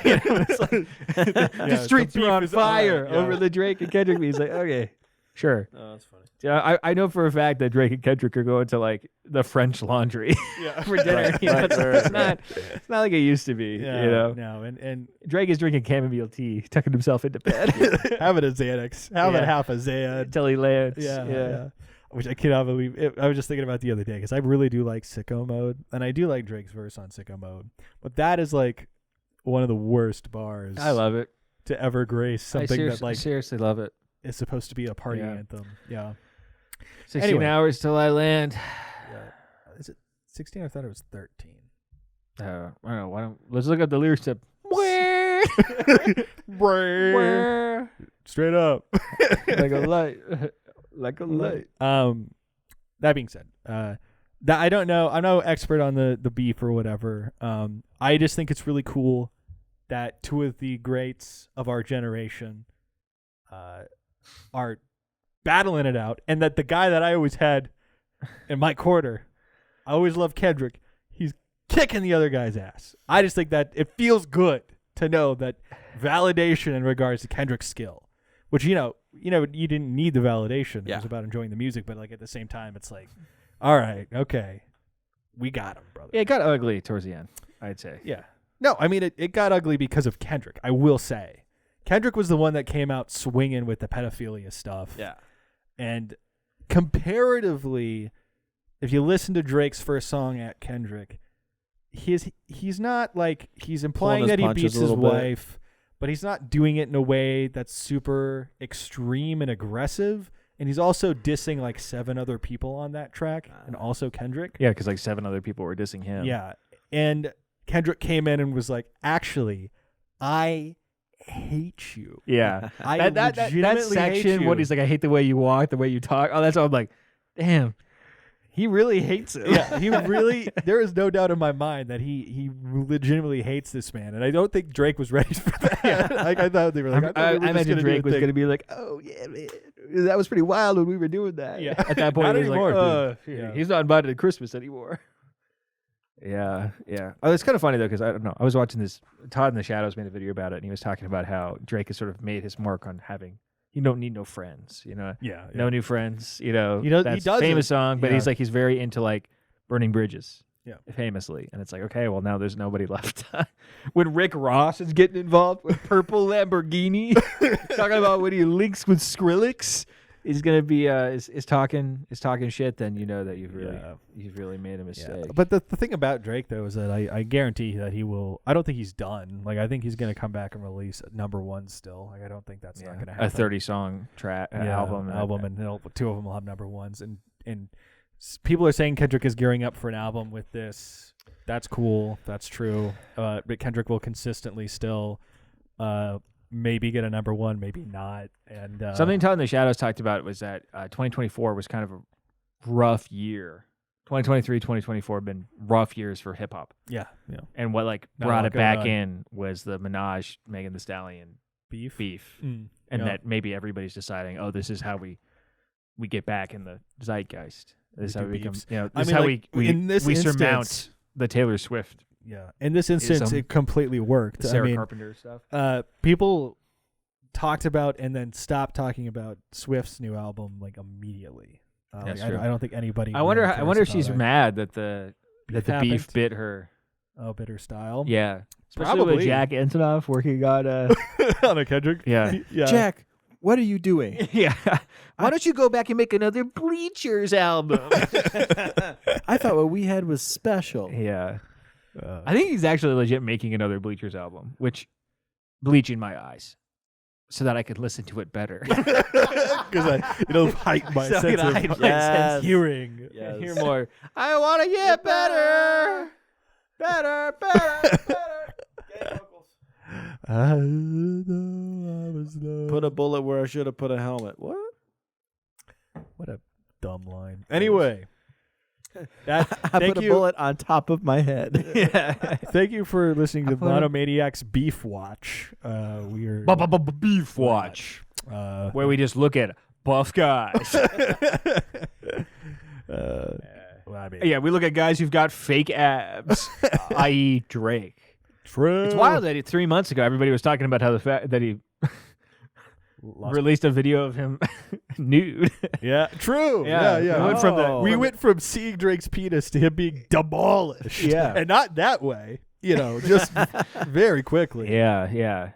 You know, it's like, the streets the are beef on is fire on, yeah. over the Drake and Kendrick. He's like, okay, sure. Oh, that's funny. Yeah, I know for a fact that Drake and Kendrick are going to like the French Laundry for dinner. You know, it's not like it used to be. Yeah, You know, no, and Drake is drinking chamomile tea, tucking himself into bed having a Xanax, having Yeah. half a Xan. until he lands. Yeah. Which I cannot believe. I was just thinking about the other day because I really do like Sicko Mode, and I do like Drake's verse on Sicko Mode, but that is like one of the worst bars I love it. to ever grace something that I like seriously love it. is supposed to be a party Yeah. anthem. Yeah. 16 Anyway. hours till I land. Is it 16? I thought it was 13. I don't know. Let's look up the lyrics to Straight up. like a light. Like a light. That being said, that I don't know. I'm no expert on the beef or whatever. I just think it's really cool that two of the greats of our generation are battling it out, and that the guy that I always had in my corner, I always loved Kendrick. He's kicking the other guy's ass. I just think that it feels good to know that validation in regards to Kendrick's skill, which you didn't need the validation. It Yeah. was about enjoying the music, but like at the same time, it's like, all right, okay, we got him, brother. Yeah, it got ugly towards the end, I'd say. Yeah. No, I mean, it got ugly because of Kendrick. I will say, Kendrick was the one that came out swinging with the pedophilia stuff. Yeah. And comparatively, if you listen to Drake's first song at Kendrick, he's not like he's implying his that he punches beats a his little bit. wife, but he's not doing it in a way that's super extreme and aggressive. And he's also dissing like 7 other people on that track, and also Kendrick. Yeah, because like 7 other people were dissing him. Yeah. And Kendrick came in and was like, actually, I hate you. Yeah. I that legitimately hate section you. when he's like, I hate the way you walk, the way you talk. Oh, that's all I'm like, damn. He really hates it. Yeah, he really. There is no doubt in my mind that he legitimately hates this man, and I don't think Drake was ready for that. Like I thought they were like, I I imagine Drake was going to be like, oh, yeah, man. That was pretty wild when we were doing that. Yeah. At that point, Not he was anymore, like, dude. Yeah. he's not invited to Christmas anymore. Yeah, yeah. Oh, it's kind of funny, though, because I don't know. I was watching this. Todd in the Shadows made a video about it, and he was talking about how Drake has sort of made his mark on having, you don't need no friends, you know? Yeah, No new friends, you know? He That's doesn't. famous song, but Yeah. he's very into, like, burning bridges. Yeah. Famously. And it's like, okay, well, now there's nobody left. When Rick Ross is getting involved with Purple Lamborghini, talking about when he links with Skrillex, he's gonna be is talking shit, then you know that you've really made a mistake. Yeah. But the thing about Drake though is that I guarantee that he will. I don't think he's done. Like I think he's gonna come back and release number 1 still. Like I don't think that's not gonna happen. A 30-song track album, and 2 of them will have number 1s, and People are saying Kendrick is gearing up for an album with this. That's cool. That's true. But Kendrick will consistently still maybe get a number one, maybe not. And something Todd in the Shadows talked about was that 2024 was kind of a rough year. 2023, 2024 have been rough years for hip hop. Yeah. And what like Not a brought lot it back going on. in was the Minaj, Megan Thee Stallion Beef. and Yeah. that maybe everybody's deciding, oh, this is how we get back in the zeitgeist. This is how we become, beefs. this I is mean, how like, we in this surmount instance- the Taylor Swift, Yeah. In this instance, it completely worked. the I Sarah mean, Carpenter stuff. people talked about and then stopped talking about Swift's new album like immediately. That's I true. don't think anybody. I wonder. really I wonder if cares she's about it. mad that the beef happened? bit her. Oh, bitter style. Yeah, especially Probably. with Jack Antonoff working on. On a Kendrick. Yeah. Yeah. Jack, what are you doing? Yeah. Why don't you go back and make another Bleachers album? I thought what we had was special. Yeah. I think he's actually legit making another Bleachers album, which bleaching my eyes so that I could listen to it better. Because it'll heighten my So sense it'll of heighten my sense of hearing. Yes. Hear more. I want to get better. Better. I know I was low. Put a bullet where I should have put a helmet. What? What a dumb line. Anyway, I thank put a you. bullet on top of my head. Yeah. Thank you for listening to I put a- Monomaniacs Beef Watch. We are Beef Watch, uh, where we just look at buff guys. well, I mean, Yeah, we look at guys who've got fake abs, i.e. Drake. true. It's wild that 3 months ago everybody was talking about how the fact that he released a video of him nude. Yeah, true. Yeah, Yeah. we went from the- Oh. we went from seeing Drake's penis to him being demolished. Yeah. and not that way. Just very quickly. Yeah.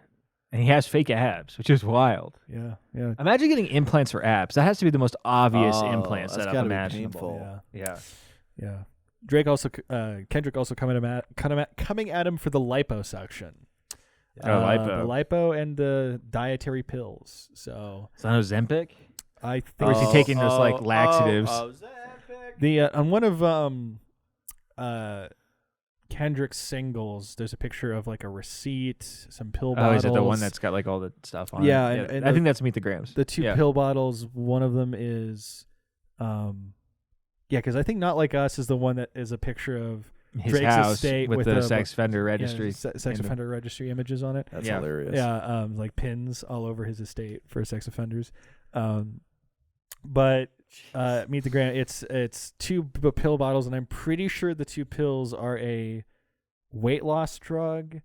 And he has fake abs, which is wild. Yeah. Imagine getting implants for abs. That has to be the most obvious Oh, implants that's that I've gotta be imaginable. painful. Yeah. Kendrick also coming at him for the liposuction. lipo. The lipo and the dietary pills. So Is that Ozempic? I Or is think he taking those like laxatives? the on one of Kendrick's singles, there's a picture of like a receipt, some pill bottles. Is it the one that's got like all the stuff on Yeah, it? and I the- think that's Meet the Grams. the two Yeah. pill bottles. One of them is, because I think Not Like Us is the one that is a picture of His Drake's house estate with with the the- sex offender registry. sex in the- offender registry images on it. That's Yeah. hilarious. Yeah, like pins all over his estate for sex offenders. But Meet the Grant, it's two pill bottles, and I'm pretty sure the two pills are a weight loss drug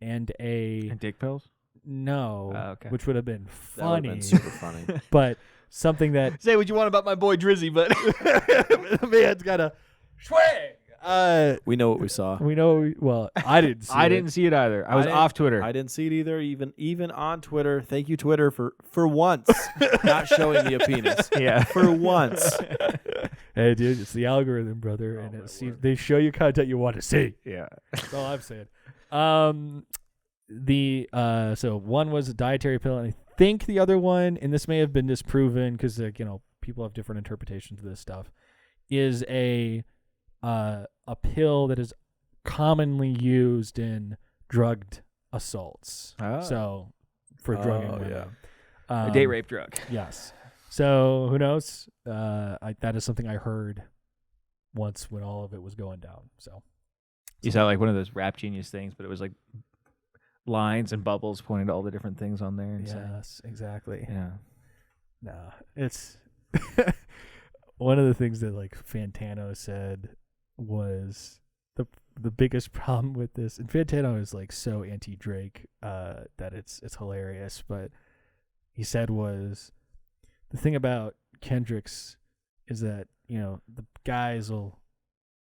and a And dick pills? no, Oh, okay. which would have been That would have funny, been super funny. but something that Say what you want about my boy Drizzy, but the man's got a swing. We know what we saw. We know. Well, I didn't. See I it. didn't see it either. I was didn't- off Twitter. I didn't see it either. Even on Twitter. Thank you, Twitter, for once not showing me a penis. Yeah. For once. Hey, dude, it's the algorithm, brother, and they show you content you want to see. Yeah. That's all I'm saying. So one was a dietary pill, and I think the other one, and this may have been disproven because people have different interpretations of this stuff, is a pill that is commonly used in drugged assaults. Oh. So for drugging women. yeah. A date rape drug. Yes. So who knows? That is something I heard once when all of it was going down. So You saw like one of those Rap Genius things, but it was like lines and bubbles pointing to all the different things on there. And saying- yes, exactly. Yeah. Nah, it's one of the things that like Fantano said was the biggest problem with this, and Fantano is like so anti-Drake that it's hilarious. But he said was the thing about Kendrick's is that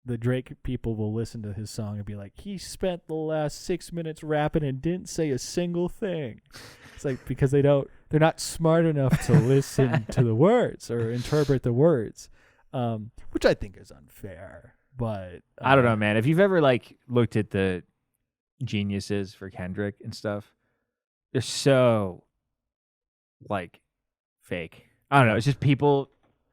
the Drake people will listen to his song and be like, he spent the last 6 minutes rapping and didn't say a single thing. It's like because they're not smart enough to listen to the words or interpret the words, which I think is unfair. But I don't know, man. If you've ever like looked at the geniuses for Kendrick and stuff, they're so like fake. I don't know. It's just people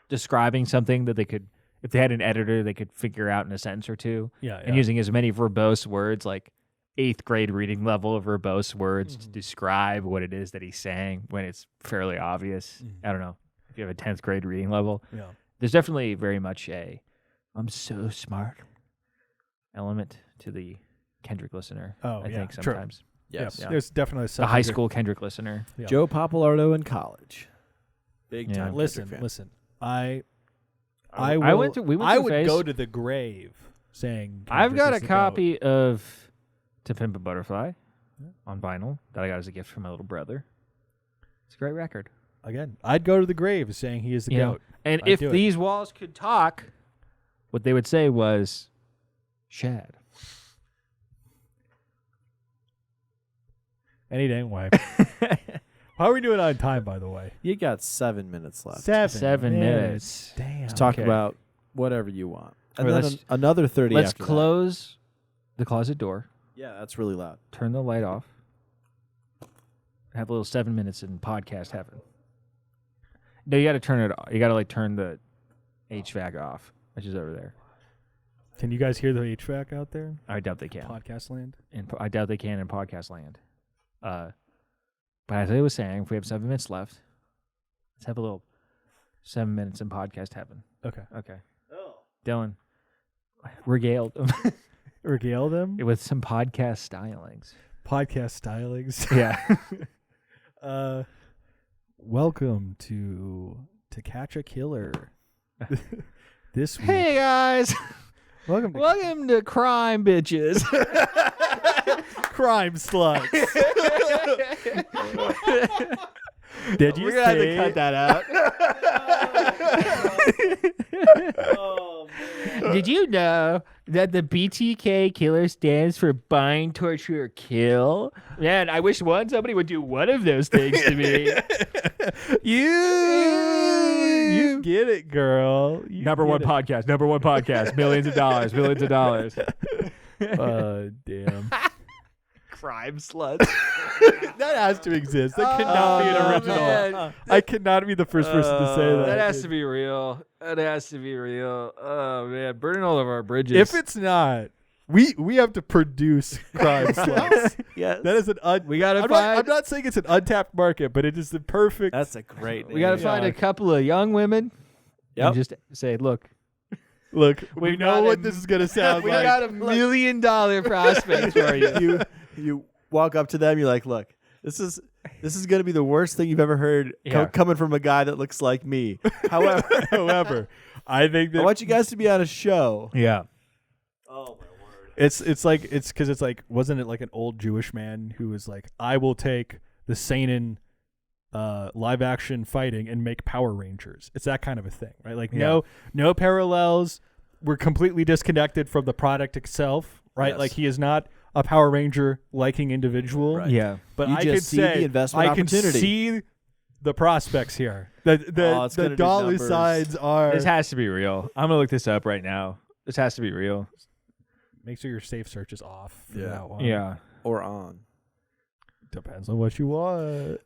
describing something that they could if they had an editor, they could figure out in a sentence or two. Yeah, And using as many verbose words, like 8th grade reading level of verbose words to describe what it is that he's saying when it's fairly obvious. I don't know if you have a 10th grade reading level. Yeah. There's definitely very much a "I'm so smart" element to the Kendrick listener. Oh, I yeah, think true. sometimes Yes. Yeah. There's definitely the high school Kendrick listener. Yeah. Joe Papalardo in college. Big Yeah. time. Listen, Kendrick fan. listen. I We will, went through I would phase. go to the grave saying I've Kendrick got is a the copy of "To Pimp a Butterfly" on vinyl that I got as a gift from my little brother. It's a great record. GOAT. Again, I'd go to the grave saying he is the Yeah. goat. And I'd if do it. these walls could talk, what they would say was, "Shad." Any dang way. How are we doing on time, by the way? You got 7 minutes left. 7 minutes. Damn. Let's talk Okay. about whatever you want. And All right, then let's- another 30 Let's after that. close the closet door, Yeah, that's really loud. turn the light off, have a little 7 minutes in podcast heaven. No, you got to turn it off. You got to turn the HVAC off, which is over there. Can you guys hear the HVAC out there? I doubt they can. Podcast land? I doubt they can in podcast land. But as I was saying, if we have 7 minutes left, let's have a little 7 minutes in podcast heaven. Okay. Okay. Oh. Dylan, regale them Regale them? with some podcast stylings. Podcast stylings. Yeah. Welcome to Catch a Killer. This week. Hey guys, Welcome to welcome to Crime Bitches. Crime Sluts. Did you We're gonna have to see? cut that out. Oh, man. Did you know that the BTK killer stands for bind, torture, or kill? Man, I wish somebody would do one of those things to me. You get it, girl. You Number one get podcast, millions of dollars. it. Damn. Crime sluts. That has to exist. That cannot be an original. Man. I cannot be the first person to say that. That has to be real. Oh man, burning all of our bridges. If it's not, we have to produce crime sluts. Yes. That is an we gotta I'm not saying it's an untapped market, but it is the perfect. That's a great name. we gotta find a couple of young women. Yep. And just say, look, Look, we We've know got what a- this is gonna sound we like. got $1 million prospect for you. You walk up to them, you're like, look, this is going to be the worst thing you've ever heard Yeah. coming from a guy that looks like me. However, I think I that want you guys to be on a show. Yeah. Oh my word. it's because it's like, wasn't it like an old Jewish man who was like, I will take the seinen live action fighting and make Power Rangers. It's that kind of a thing, right? Like no parallels. We're completely disconnected from the product itself, right? Yes. Like he is not a Power Ranger liking individual. Right. Yeah. But You I just could see say the investment I can opportunity. see the prospects here. Oh, it's The gonna do dollar numbers. signs are. This has to be real. I'm gonna look this up right now. This has to be real. Make sure your safe search is off. For Yeah. that one. Yeah. Or on. Depends on what you want.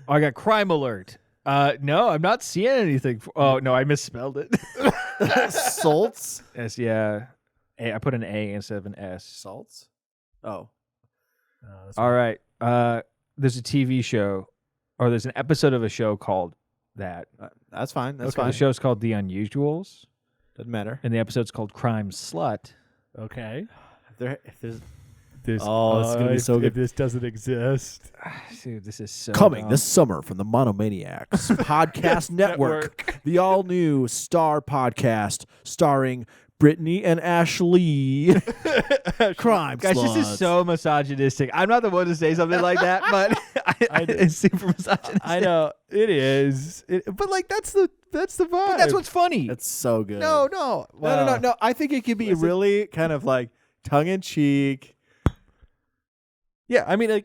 I got crime alert. No, I'm not seeing anything. Oh no, I misspelled it. Salts? S, yeah. I put an A instead of an S. Salts? Oh. All right. There's a TV show, or there's an episode of a show called that. That's fine. That's The fine. show's called The Unusuals, Doesn't matter. and the episode's called Crime Slut. Okay. If there's This, Oh, this is gonna be so if good. this doesn't exist. Dude, this is so coming dumb. this summer from the Monomaniacs podcast network, the all-new Star podcast starring Brittany and Ashley. Crime Guys, this is sluts. so misogynistic. I'm not the one to say something like that, but it's super misogynistic. I know it is, but like that's the vibe. But that's what's funny. That's so good. no. No. I think it could be really kind of like tongue-in-cheek. Yeah, I mean, like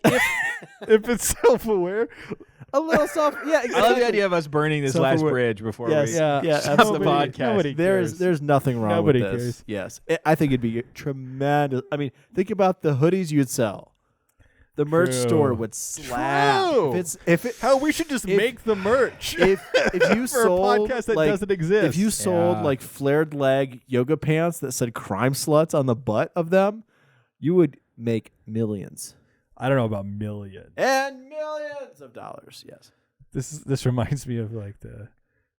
if it's self-aware, A little soft. Yeah, exactly. I love the idea of us burning this last Self-aware- bridge before Yes. we Yeah, stop the absolutely. podcast. Nobody cares. There's nothing wrong Nobody with this. cares. Yes, I think it'd be tremendous. I mean, think about the hoodies you'd sell. The merch True. store would slap. True. Hell, we should just make the merch. If you for sold a podcast that like, doesn't exist. if you sold like flared leg yoga pants that said "crime sluts" on the butt of them, you would make millions I don't know about million. and millions of dollars. Yes. This reminds me of like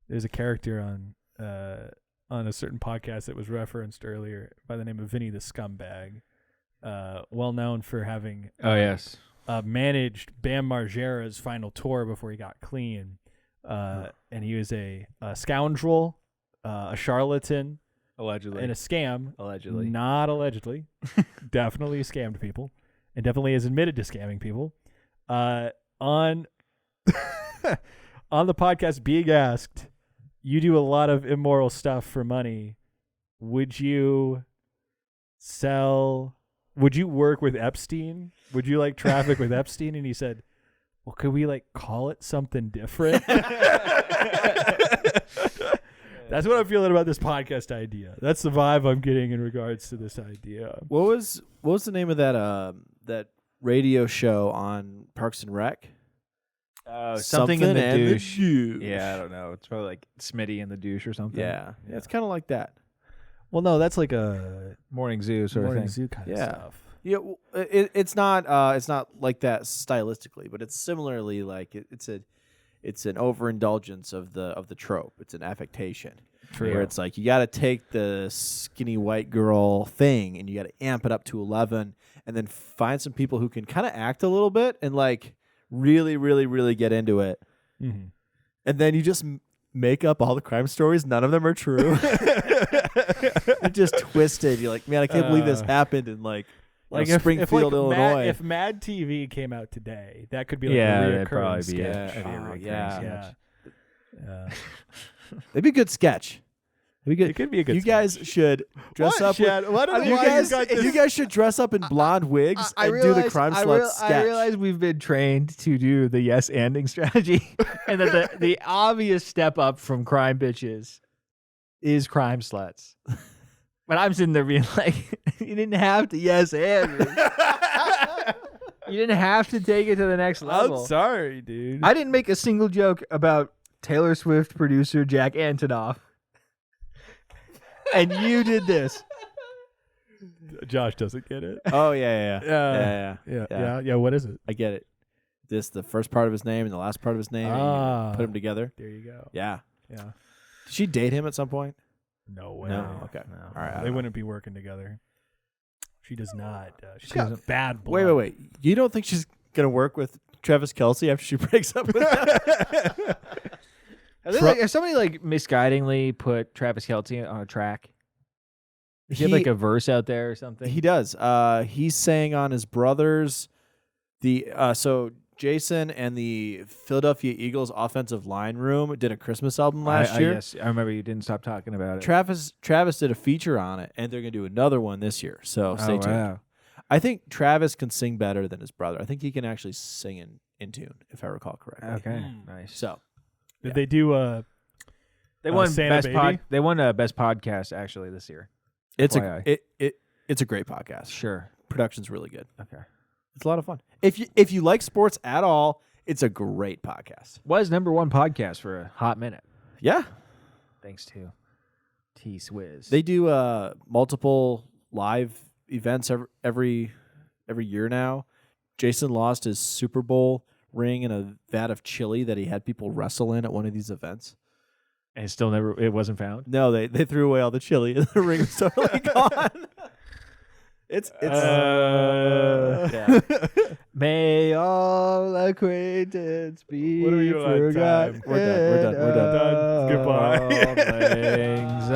there's a character on a certain podcast that was referenced earlier by the name of Vinny the Scumbag, well known for having Oh yes. managed Bam Margera's final tour before he got clean, and he was a scoundrel, a charlatan, Allegedly. and a scam. Allegedly. Not allegedly. Definitely scammed people, and definitely has admitted to scamming people. On on the podcast, being asked, you do a lot of immoral stuff for money. Would you work with Epstein? Would you like traffic with Epstein? And he said, well, could we like call it something different? That's what I'm feeling about this podcast idea. That's the vibe I'm getting in regards to this idea. What was the name of that radio show on Parks and Rec? Something in the and douche. douche. Yeah, I don't know. It's probably like Smitty in the douche or something. Yeah. It's kind of like that. Well, no, that's like a Morning Zoo sort of morning thing. zoo kind of Yeah. stuff. Yeah, it's not like that stylistically, but it's similarly like it's an overindulgence of the trope. It's an affectation. True. Where it's like you got to take the skinny white girl thing and you got to amp it up to 11, and then find some people who can kind of act a little bit and like really, really, really get into it, Mm-hmm. and then you just make up all the crime stories. None of them are true. You're just twisted. You're like, man, I can't believe this happened in like Springfield, Illinois. If Mad TV came out today, that could be like Yeah, a that'd reoccurring probably be sketch. it. Yeah. Yeah. It'd be a good sketch. It'd be good. It could be a good You sketch. guys should dress up. Shad? What are You why guys, got this? you guys should dress up in blonde wigs and do the crime slut sketch. I realize we've been trained to do the yes anding strategy, and that the obvious step up from crime bitches is crime sluts. But I'm sitting there being like, you didn't have to yes and me. You didn't have to take it to the next level. I'm sorry, dude. I didn't make a single joke about Taylor Swift producer Jack Antonoff. And you did this. Josh doesn't get it. Oh yeah. Yeah. What is it? I get it. This the first part of his name and the last part of his name. And you put them together. There you go. Yeah. Yeah. Did she date him at some point? No way. No. Okay. No. All right. They wouldn't be working together. She does not. She's got- got bad blood. Wait. You don't think she's gonna work with Travis Kelce after she breaks up with him? Have somebody like misguidingly put Travis Kelce on a track? Does he have like a verse out there or something? He does. He sang on his brother's so Jason and the Philadelphia Eagles offensive line room did a Christmas album last year. Yes, I remember you didn't stop talking about it. Travis did a feature on it, and they're gonna do another one this year. So stay tuned. Wow. I think Travis can sing better than his brother. I think he can actually sing in tune, if I recall correctly. Okay, nice. So Did they do They won Santa best Baby? They won best podcast actually this year. it's FYI. it's a great podcast. Sure. Production's really good. Okay. It's a lot of fun. If you like sports at all, it's a great podcast. Was #1 podcast for a hot minute, Yeah, thanks to T Swizz. they do multiple live events every year now. Jason lost his Super Bowl ring in a vat of chili that he had people wrestle in at one of these events. and it wasn't found. No, they threw away all the chili and the ring was totally gone. It's yeah. May all acquaintance be What are we doing on forgotten. time? We're done. Goodbye. All things